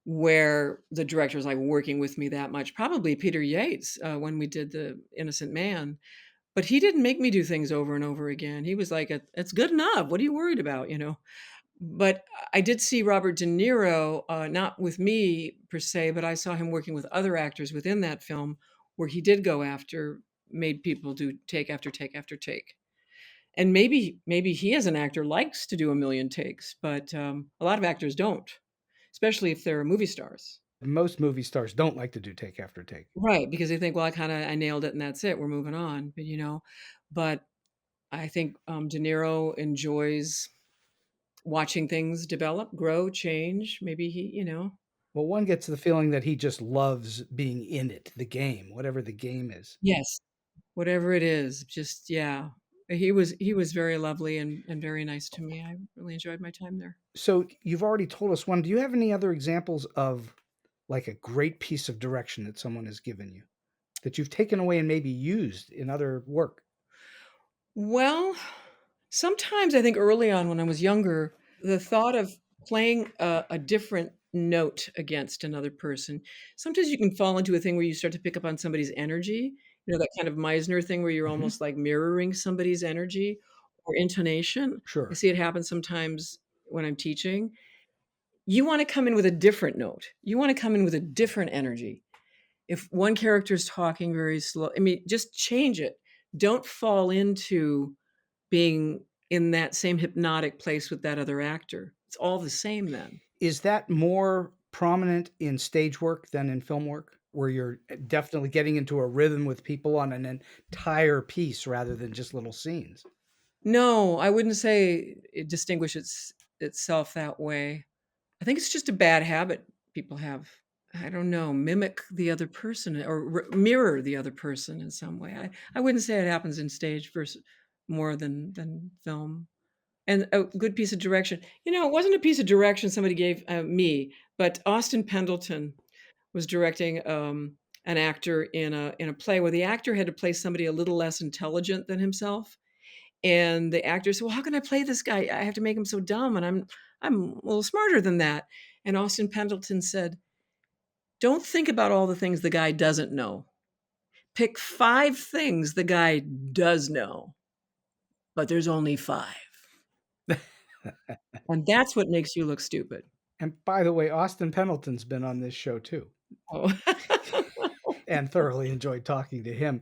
where the director's like working with me that much. Probably Peter Yates, when we did The Innocent Man, but he didn't make me do things over and over again. He was like, it's good enough. What are you worried about? But I did see Robert De Niro, not with me per se, but I saw him working with other actors within that film where he did go after, made people do take after take after take. And maybe he as an actor likes to do a million takes, but a lot of actors don't, especially if they're movie stars. Most movie stars don't like to do take after take. Right, because they think, well, I nailed it and that's it. We're moving on. But I think De Niro enjoys watching things develop, grow, change. Maybe he. Well, one gets the feeling that he just loves being in it, the game, whatever the game is. Yes, whatever it is, just, yeah. He was very lovely and very nice to me. I really enjoyed my time there. So you've already told us one. Do you have any other examples of like a great piece of direction that someone has given you that you've taken away and maybe used in other work? Well, sometimes I think early on when I was younger, the thought of playing a different note against another person, sometimes you can fall into a thing where you start to pick up on somebody's energy, that kind of Meisner thing where you're Mhm. almost like mirroring somebody's energy or intonation. I Sure. see it happen sometimes when I'm teaching. You want to come in with a different note. You want to come in with a different energy. If one character is talking very slow, I mean, just change it. Don't fall into being in that same hypnotic place with that other actor. It's all the same then. Is that more prominent in stage work than in film work, where you're definitely getting into a rhythm with people on an entire piece rather than just little scenes? No, I wouldn't say it distinguishes itself that way. I think it's just a bad habit people have. I don't know, mimic the other person or mirror the other person in some way. I wouldn't say it happens in stage versus more than film. And a good piece of direction. It wasn't a piece of direction somebody gave me, but Austin Pendleton was directing an actor in a play where the actor had to play somebody a little less intelligent than himself. And the actor said, "Well, how can I play this guy? I have to make him so dumb, and I'm a little smarter than that." And Austin Pendleton said, "Don't think about all the things the guy doesn't know. Pick 5 things the guy does know, but there's only 5. And that's what makes you look stupid." And by the way, Austin Pendleton's been on this show too, Oh. and thoroughly enjoyed talking to him.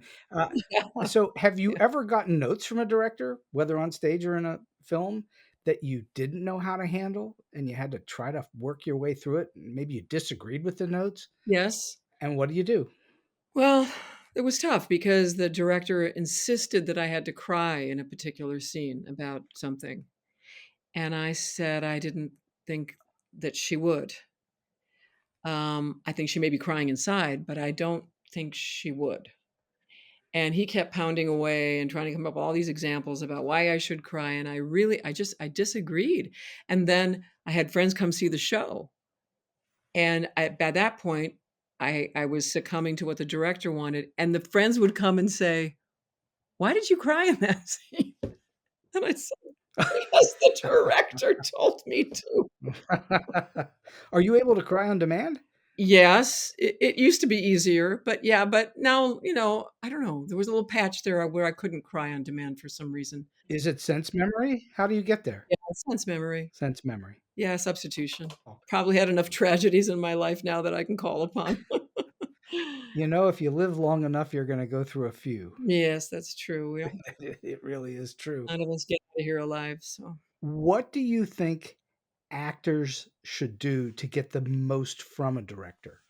So, have you ever gotten notes from a director, whether on stage or in a film, that you didn't know how to handle and you had to try to work your way through it? Maybe you disagreed with the notes. Yes. And what do you do? Well, it was tough because the director insisted that I had to cry in a particular scene about something. And I said I didn't think that she would. I think she may be crying inside, but I don't think she would. And he kept pounding away and trying to come up with all these examples about why I should cry. And I disagreed. And then I had friends come see the show. And by that point, I was succumbing to what the director wanted. And the friends would come and say, "Why did you cry in that scene?" And I said, "Because the director told me to." Are you able to cry on demand? Yes, it used to be easier, but yeah, but now, I don't know. There was a little patch there where I couldn't cry on demand for some reason. Is it sense memory? How do you get there? Yeah, sense memory. Sense memory. Yeah, substitution. Oh. Probably had enough tragedies in my life now that I can call upon. If you live long enough, you're going to go through a few. Yes, that's true. It really is true. None of us get out of here alive, so. What do you think actors should do to get the most from a director?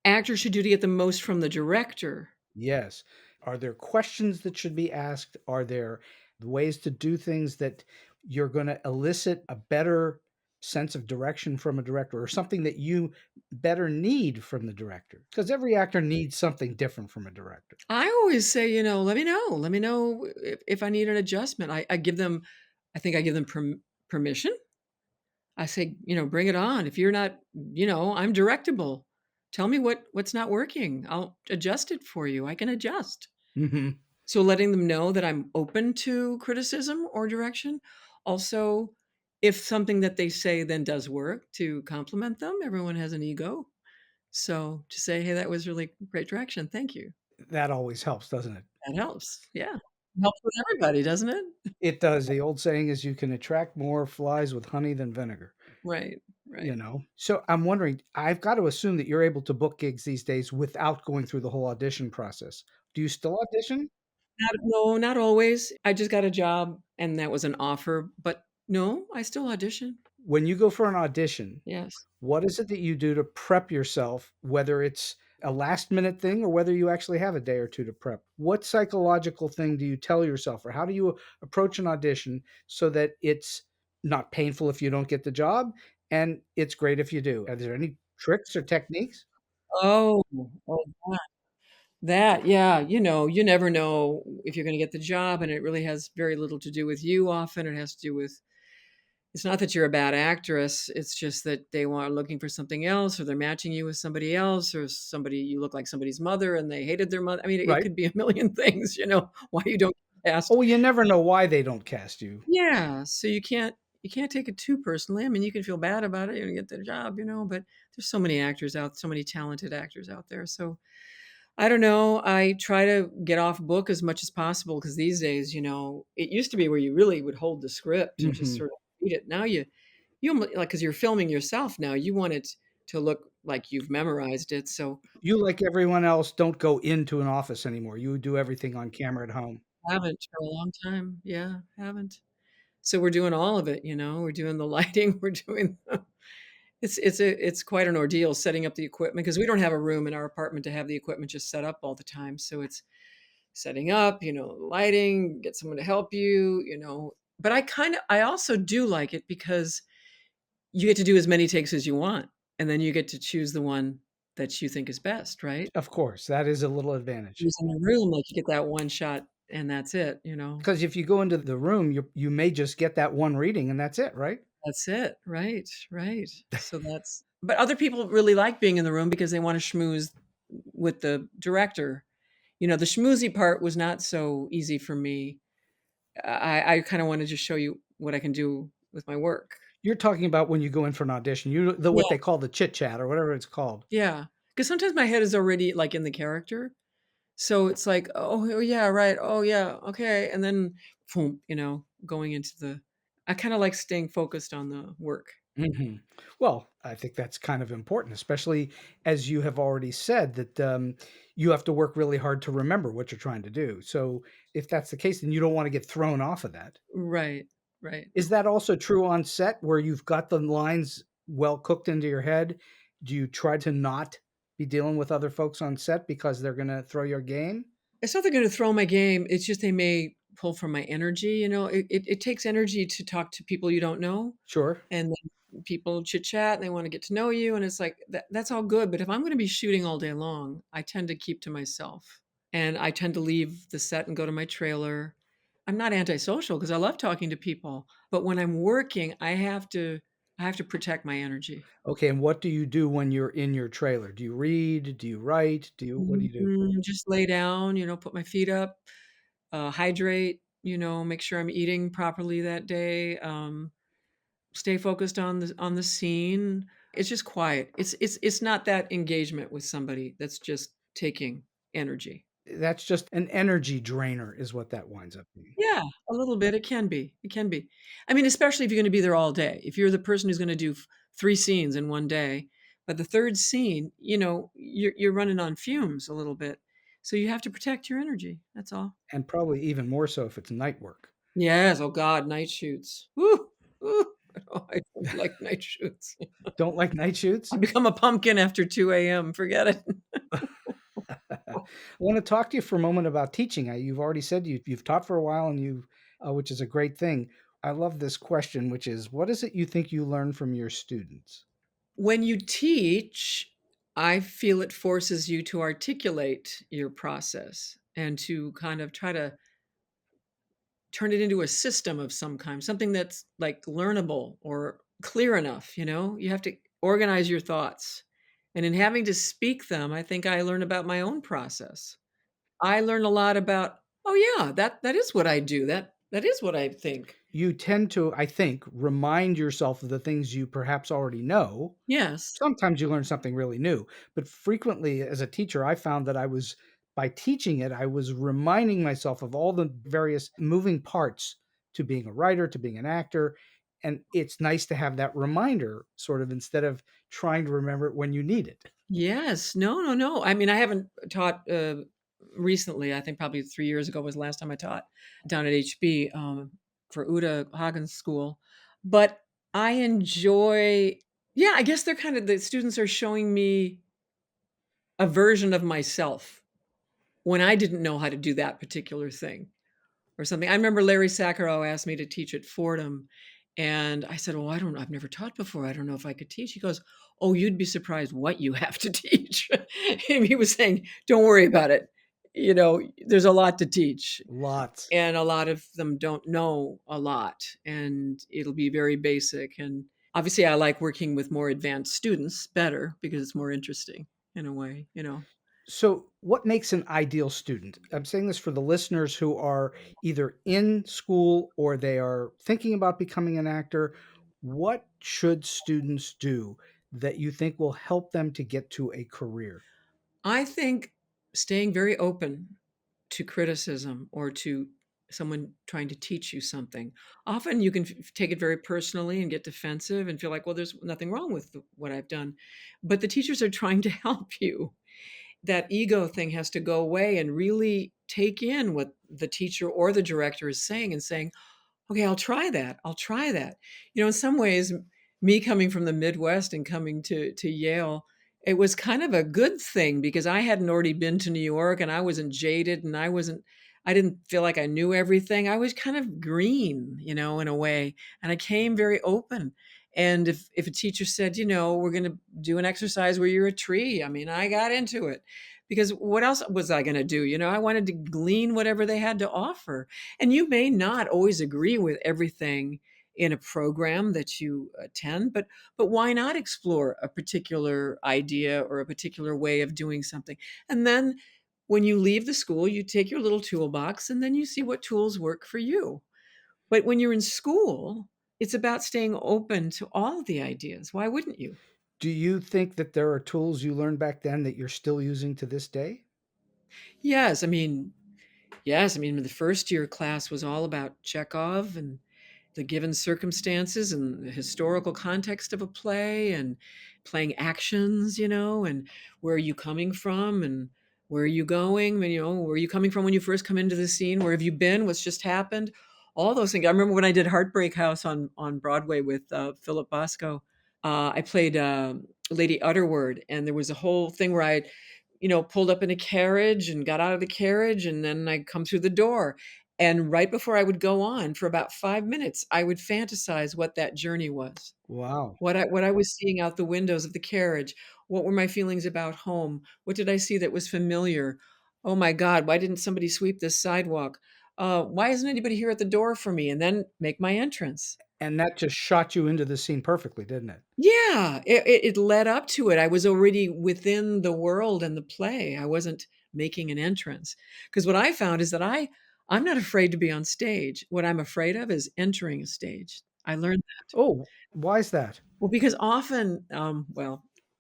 Actors should do to get the most from the director. Yes. Are there questions that should be asked? Are there ways to do things that you're going to elicit a better sense of direction from a director, or something that you better need from the director? Because every actor needs something different from a director. I always say, let me know. Let me know if I need an adjustment. I give them permission. I say, bring it on. If you're not, I'm directable. Tell me what's not working. I'll adjust it for you. I can adjust. Mm-hmm. So letting them know that I'm open to criticism or direction. Also, if something that they say then does work, to compliment them. Everyone has an ego. So to say, hey, that was really great direction. Thank you. That always helps, doesn't it? That helps. Yeah. Helps with everybody, doesn't it? It does. The old saying is you can attract more flies with honey than vinegar. Right. So I'm wondering, I've got to assume that you're able to book gigs these days without going through the whole audition process. Do you still audition? No, not always. I just got a job and that was an offer, but no, I still audition. When you go for an audition, Yes. what is it that you do to prep yourself, whether it's a last minute thing or whether you actually have a day or two to prep? What psychological thing do you tell yourself, or how do you approach an audition so that it's not painful if you don't get the job and it's great if you do? Are there any tricks or techniques? Oh, oh, yeah. You never know if you're going to get the job, and it really has very little to do with you often. It has to do with, it's not that you're a bad actress. It's just that they are looking for something else, or they're matching you with somebody else, or you look like somebody's mother and they hated their mother. I mean, it Right. could be a million things, why you don't get cast. Oh, you never know why they don't cast you. Yeah. So you can't take it too personally. I mean, you can feel bad about it, get the job, but there's so many so many talented actors out there. So I don't know. I try to get off book as much as possible because these days, it used to be where you really would hold the script and just Mhm. sort of read it. Now you almost, like, because you're filming yourself now, you want it to look like you've memorized it. So You, like everyone else, don't go into an office anymore. You do everything on camera at home. I haven't for a long time. Yeah, haven't. So we're doing all of it. We're doing the lighting. We're doing it's quite an ordeal setting up the equipment because we don't have a room in our apartment to have the equipment just set up all the time. So it's setting up, lighting, get someone to help you. But I also do like it because you get to do as many takes as you want, and then you get to choose the one that you think is best, right? Of course, that is a little advantage. Who's in the room, like, you get that one shot and that's it, Because if you go into the room, you may just get that one reading and that's it, right? That's it. Right, right. So but other people really like being in the room because they want to schmooze with the director. The schmoozy part was not so easy for me. I kind of wanted to show you what I can do with my work. You're talking about when you go in for an audition, what Yeah, they call the chit chat or whatever it's called. yeah. Because sometimes my head is already like in the character. So it's like, oh yeah, right. Oh yeah, okay. And then, boom, going into I kind of like staying focused on the work. Mhm. Well, I think that's kind of important, especially as you have already said that you have to work really hard to remember what you're trying to do. So if that's the case, then you don't want to get thrown off of that. Right, right. Is that also true on set where you've got the lines well cooked into your head? Do you try to not be dealing with other folks on set because they're going to throw your game? It's not they're going to throw my game. It's just they may pull from my energy. It takes energy to talk to people you don't know, Sure. and then people chit chat and they want to get to know you, and it's like that's all good. But if I'm going to be shooting all day long, I tend to keep to myself, and I tend to leave the set and go to my trailer. I'm not antisocial because I love talking to people, but when I'm working, I have to protect my energy. Okay. And what do you do when you're in your trailer? Do you read? Do you write? What do you do? Just lay down, put my feet up, hydrate, make sure I'm eating properly that day. Stay focused on the scene. It's just quiet. It's not that engagement with somebody that's just taking energy. That's just an energy drainer, is what that winds up being. Yeah, a little bit. It can be. It can be. I mean, especially if you're going to be there all day. If you're the person who's going to do three scenes in one day, but the third scene, you're running on fumes a little bit. So you have to protect your energy. That's all. And probably even more so if it's night work. Yes. Oh God, night shoots. Woo, woo. Oh, I don't like night shoots. Don't like night shoots? I become a pumpkin after 2 a.m. Forget it. I want to talk to you for a moment about teaching. You've already said you've taught for a while, and which is a great thing. I love this question, which is, what is it you think you learn from your students? When you teach, I feel it forces you to articulate your process and to kind of try to turn it into a system of some kind, something that's like learnable or clear enough. You have to organize your thoughts. And in having to speak them, I think I learn about my own process. I learn a lot about, oh yeah, that is what I do. That is what I think. You tend to, I think, remind yourself of the things you perhaps already know. Yes. Sometimes you learn something really new, but frequently as a teacher, I found that by teaching it, I was reminding myself of all the various moving parts to being a writer, to being an actor. And it's nice to have that reminder sort of instead of trying to remember it when you need it. Yes. No, no, no. I mean, I haven't taught recently. I think probably 3 years ago was the last time I taught down at HB for Uda Hagen's school. But I enjoy, yeah, I guess the students are showing me a version of myself when I didn't know how to do that particular thing or something. I remember Larry Saccharo asked me to teach at Fordham. And I said, well, I don't know. I've never taught before. I don't know if I could teach. He goes, oh, you'd be surprised what you have to teach. And he was saying, don't worry about it. There's a lot to teach. Lots. And a lot of them don't know a lot. And it'll be very basic. And obviously, I like working with more advanced students better because it's more interesting in a way. So, what makes an ideal student? I'm saying this for the listeners who are either in school or they are thinking about becoming an actor. What should students do that you think will help them to get to a career? I think staying very open to criticism or to someone trying to teach you something. Often you can take it very personally and get defensive and feel like, well, there's nothing wrong with what I've done. But the teachers are trying to help you. That ego thing has to go away and really take in what the teacher or the director is saying and saying, okay, I'll try that. I'll try that. In some ways, me coming from the Midwest and coming to Yale, it was kind of a good thing because I hadn't already been to New York and I wasn't jaded and I didn't feel like I knew everything. I was kind of green, in a way. And I came very open. And if a teacher said, we're going to do an exercise where you're a tree, I mean, I got into it because what else was I going to do? I wanted to glean whatever they had to offer. And you may not always agree with everything in a program that you attend, but why not explore a particular idea or a particular way of doing something? And then when you leave the school, you take your little toolbox and then you see what tools work for you. But when you're in school, it's about staying open to all the ideas. Why wouldn't you? Do you think that there are tools you learned back then that you're still using to this day? Yes, I mean, yes, I mean, the first year class was all about Chekhov and the given circumstances and the historical context of a play and playing actions, and where are you coming from and where are you going? And, where are you coming from when you first come into the scene? Where have you been? What's just happened? All those things. I remember when I did Heartbreak House on Broadway with Philip Bosco. I played Lady Utterword, and there was a whole thing where I pulled up in a carriage and got out of the carriage, and then I'd come through the door. And right before I would go on for about 5 minutes, I would fantasize what that journey was. Wow. What I was seeing out the windows of the carriage. What were my feelings about home? What did I see that was familiar? Oh my God, why didn't somebody sweep this sidewalk? Why isn't anybody here at the door for me? And then make my entrance. And that just shot you into the scene perfectly, didn't it? Yeah, it led up to it. I was already within the world and the play. I wasn't making an entrance. Because what I found is that I'm not afraid to be on stage. What I'm afraid of is entering a stage. I learned that. Oh, why is that? Well, because often,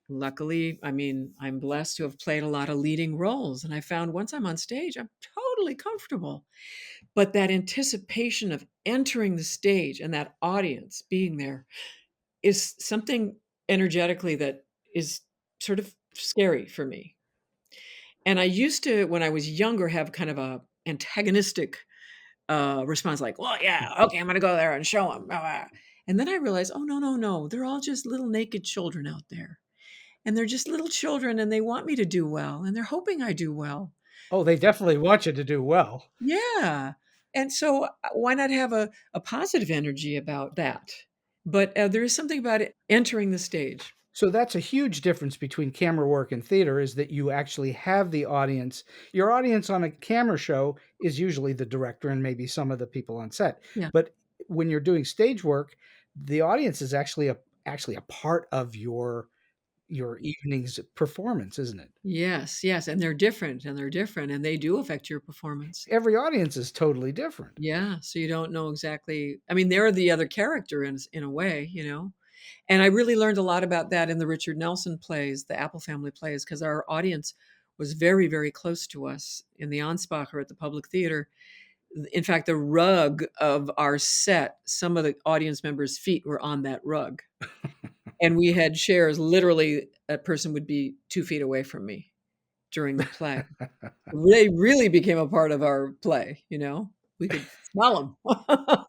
luckily, I mean, I'm blessed to have played a lot of leading roles. And I found once I'm on stage, I'm totally comfortable. But that anticipation of entering the stage and that audience being there is something energetically that is sort of scary for me. And I used to, when I was younger, have kind of a antagonistic response, like, "Well, yeah, okay, I'm going to go there and show them." And then I realized, oh no, no, no, they're all just little naked children out there, and they're just little children, and they want me to do well, and they're hoping I do well. Oh, they definitely want you to do well. Yeah. And so why not have a positive energy about that? But there is something about it entering the stage. So that's a huge difference between camera work and theater, is that you actually have the audience. Your audience on a camera show is usually the director and maybe some of the people on set. Yeah. But when you're doing stage work, the audience is actually a part of your evening's performance, isn't it? Yes, yes, and they're different, and they do affect your performance. Every audience is totally different. Yeah, so you don't know exactly. I mean, they're the other character in a way. And I really learned a lot about that in the Richard Nelson plays, the Apple Family plays, because our audience was very, very close to us in the Ansbacher at the Public Theater. In fact, the rug of our set, some of the audience members' feet were on that rug. And we had chairs, literally, a person would be 2 feet away from me during the play. They really became a part of our play, We could smell them.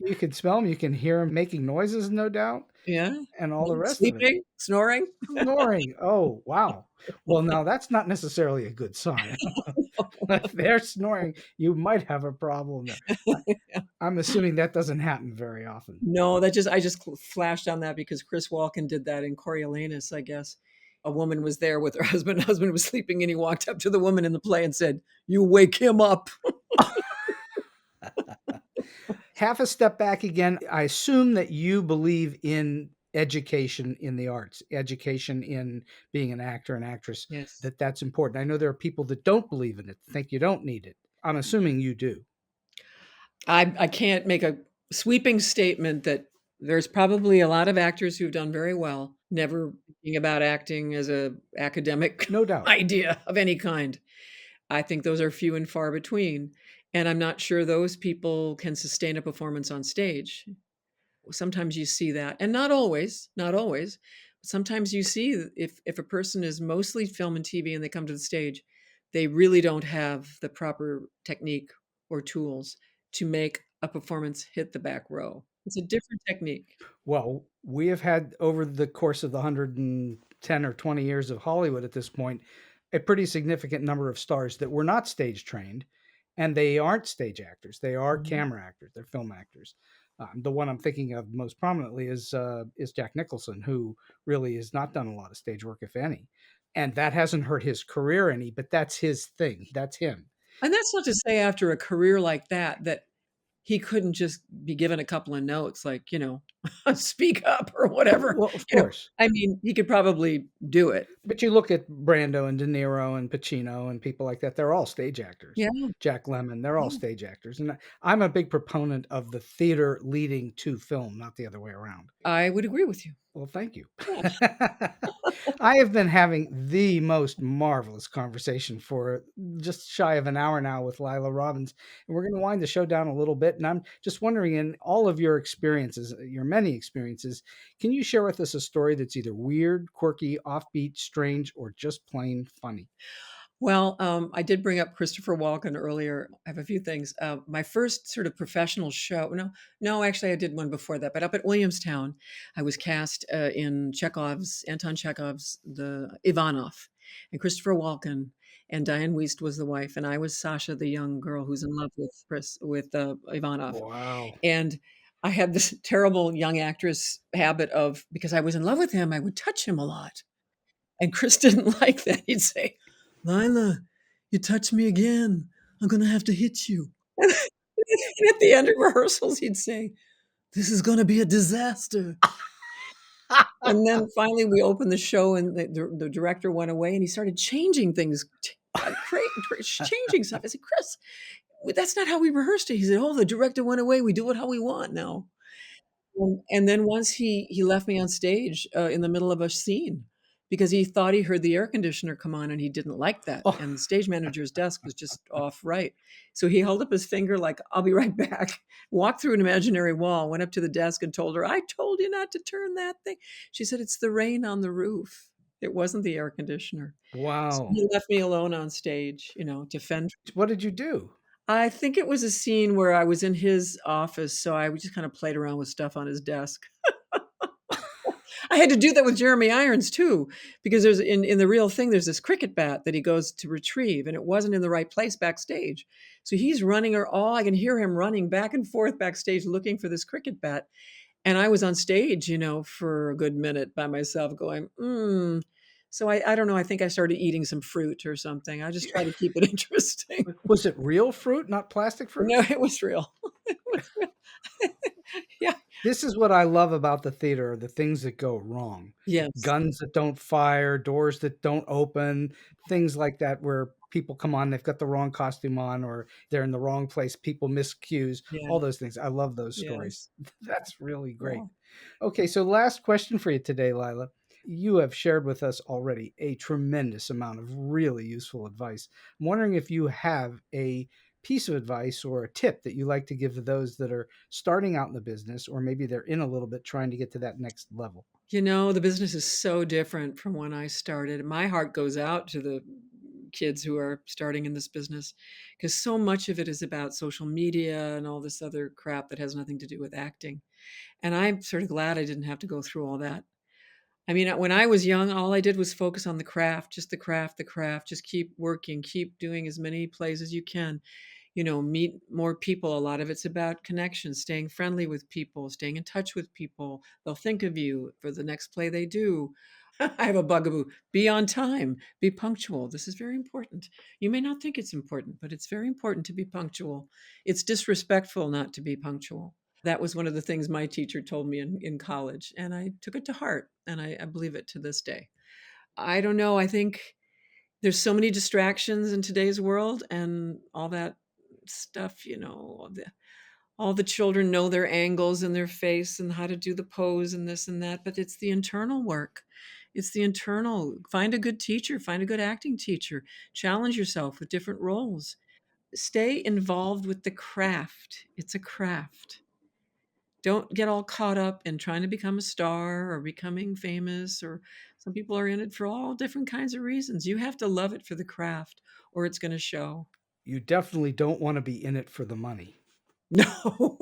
You can smell them, you can hear them making noises, no doubt, Yeah. and all the rest of it. Sleeping, snoring. Snoring. Oh, wow. Well, now that's not necessarily a good sign. If they're snoring, you might have a problem there. I'm assuming that doesn't happen very often. No, I just flashed on that because Chris Walken did that in Coriolanus, I guess. A woman was there with her husband. The husband was sleeping, and he walked up to the woman in the play and said, "You wake him up." Half a step back again, I assume that you believe in education in the arts, education in being an actor and actress, Yes. that's important. I know there are people that don't believe in it, think you don't need it. I'm assuming you do. I can't make a sweeping statement that there's probably a lot of actors who've done very well, never thinking about acting as a academic No doubt. idea of any kind. I think those are few and far between. And I'm not sure those people can sustain a performance on stage. Sometimes you see that, and not always, not always. But sometimes you see if a person is mostly film and TV and they come to the stage, they really don't have the proper technique or tools to make a performance hit the back row. It's a different technique. Well, we have had, over the course of the 110 or 20 years of Hollywood at this point, a pretty significant number of stars that were not stage trained, and they aren't stage actors. They are camera actors. They're film actors. The one I'm thinking of most prominently is Jack Nicholson, who really has not done a lot of stage work, if any. And that hasn't hurt his career any, but that's his thing. That's him. And that's not to say after a career like that, that he couldn't just be given a couple of notes like, speak up or whatever. Well, of course. I mean, he could probably do it. But you look at Brando and De Niro and Pacino and people like that, they're all stage actors. Yeah. Jack Lemmon, they're all stage actors. And I'm a big proponent of the theater leading to film, not the other way around. I would agree with you. Well, thank you. Yeah. I have been having the most marvelous conversation for just shy of an hour now with Laila Robbins. And we're going to wind the show down a little bit. And I'm just wondering, in all of your experiences, your many experiences, can you share with us a story that's either weird, quirky, offbeat, strange, or just plain funny? Well, I did bring up Christopher Walken earlier. I have a few things. My first sort of professional show, no, actually, I did one before that, but up at Williamstown, I was cast in Anton Chekhov's The Ivanov, and Christopher Walken and Diane Wiest was the wife, and I was Sasha, the young girl who's in love with Ivanov. Wow. And I had this terrible young actress habit of, because I was in love with him, I would touch him a lot. And Chris didn't like that. He'd say, "Laila, you touch me again, I'm going to have to hit you." And at the end of rehearsals, he'd say, "This is going to be a disaster." And then finally we opened the show and the director went away and he started changing things, changing stuff. I said, "Chris, that's not how we rehearsed it." He said, "Oh, the director went away. We do it how we want now." And then once he left me on stage in the middle of a scene because he thought he heard the air conditioner come on and he didn't like that. Oh. And the stage manager's desk was just off right. So he held up his finger like, "I'll be right back," walked through an imaginary wall, went up to the desk and told her, "I told you not to turn that thing." She said, "It's the rain on the roof. It wasn't the air conditioner." Wow. So he left me alone on stage, to fend. What did you do? I think it was a scene where I was in his office, so I just kind of played around with stuff on his desk. I had to do that with Jeremy Irons too, because there's in the real thing, there's this cricket bat that he goes to retrieve, and it wasn't in the right place backstage. So he's running, I can hear him running back and forth backstage looking for this cricket bat. And I was on stage, for a good minute by myself going, So I don't know. I think I started eating some fruit or something. I just try to keep it interesting. Was it real fruit, not plastic fruit? No, it was real. Yeah. This is what I love about the theater, the things that go wrong. Yes. Guns that don't fire, doors that don't open, things like that where people come on, they've got the wrong costume on, or they're in the wrong place, people miss cues, all those things. I love those stories. Yes. That's really great. Yeah. Okay, so last question for you today, Laila. You have shared with us already a tremendous amount of really useful advice. I'm wondering if you have a piece of advice or a tip that you like to give to those that are starting out in the business, or maybe they're in a little bit trying to get to that next level. The business is so different from when I started. My heart goes out to the kids who are starting in this business because so much of it is about social media and all this other crap that has nothing to do with acting. And I'm sort of glad I didn't have to go through all that. I mean, when I was young, all I did was focus on the craft, just the craft, just keep working, keep doing as many plays as you can, meet more people. A lot of it's about connections, staying friendly with people, staying in touch with people. They'll think of you for the next play they do. I have a bugaboo. Be on time, be punctual. This is very important. You may not think it's important, but it's very important to be punctual. It's disrespectful not to be punctual. That was one of the things my teacher told me in college, and I took it to heart, and I believe it to this day. I don't know. I think there's so many distractions in today's world and all that stuff, all the children know their angles and their face and how to do the pose and this and that, but it's the internal work. It's the internal. Find a good teacher, find a good acting teacher, challenge yourself with different roles. Stay involved with the craft. It's a craft. Don't get all caught up in trying to become a star or becoming famous, or some people are in it for all different kinds of reasons. You have to love it for the craft or it's going to show. You definitely don't want to be in it for the money. No,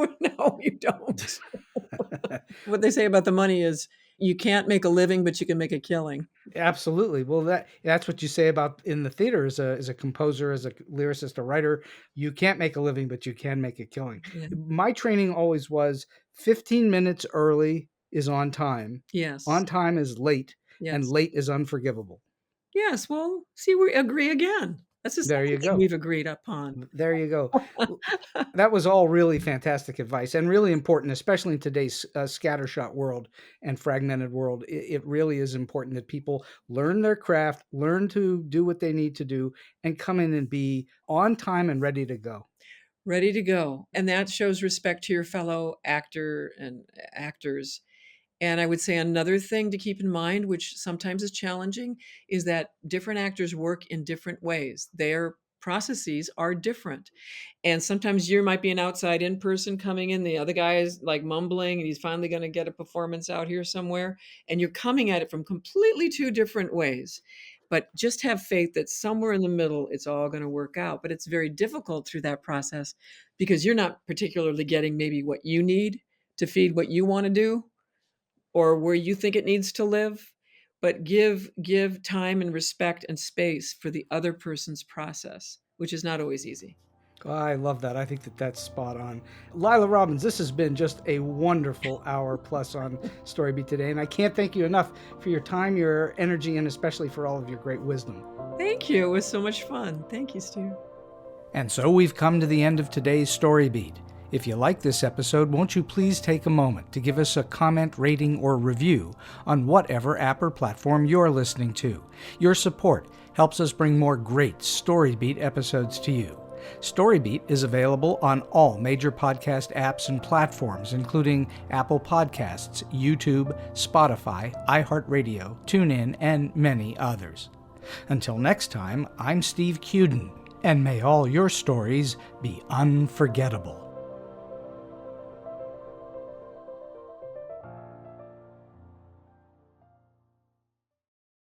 you don't. What they say about the money is you can't make a living, but you can make a killing. Absolutely. Well, that's what you say about in the theater as a composer, as a lyricist, a writer. You can't make a living, but you can make a killing. Yeah. My training always was 15 minutes early is on time. Yes. On time is late, and late is unforgivable. Yes, well, see, we agree again. That's the There you second thing go. we've agreed upon. There you go. That was all really fantastic advice and really important, especially in today's scattershot world and fragmented world. It really is important that people learn their craft, learn to do what they need to do, and come in and be on time and ready to go. Ready to go. And that shows respect to your fellow actor and actors. And I would say another thing to keep in mind, which sometimes is challenging, is that different actors work in different ways. Their processes are different. And sometimes you might be an outside in person coming in, the other guy is like mumbling and he's finally going to get a performance out here somewhere. And you're coming at it from completely two different ways. But just have faith that somewhere in the middle, it's all going to work out. But it's very difficult through that process because you're not particularly getting maybe what you need to feed what you want to do or where you think it needs to live, but give time and respect and space for the other person's process, which is not always easy. I love that. I think that that's spot on. Laila Robbins, this has been just a wonderful hour plus on StoryBeat today, and I can't thank you enough for your time, your energy, and especially for all of your great wisdom. Thank you. It was so much fun. Thank you, Stu. And so we've come to the end of today's StoryBeat. If you like this episode, won't you please take a moment to give us a comment, rating, or review on whatever app or platform you're listening to. Your support helps us bring more great StoryBeat episodes to you. StoryBeat is available on all major podcast apps and platforms, including Apple Podcasts, YouTube, Spotify, iHeartRadio, TuneIn, and many others. Until next time, I'm Steve Cuden, and may all your stories be unforgettable.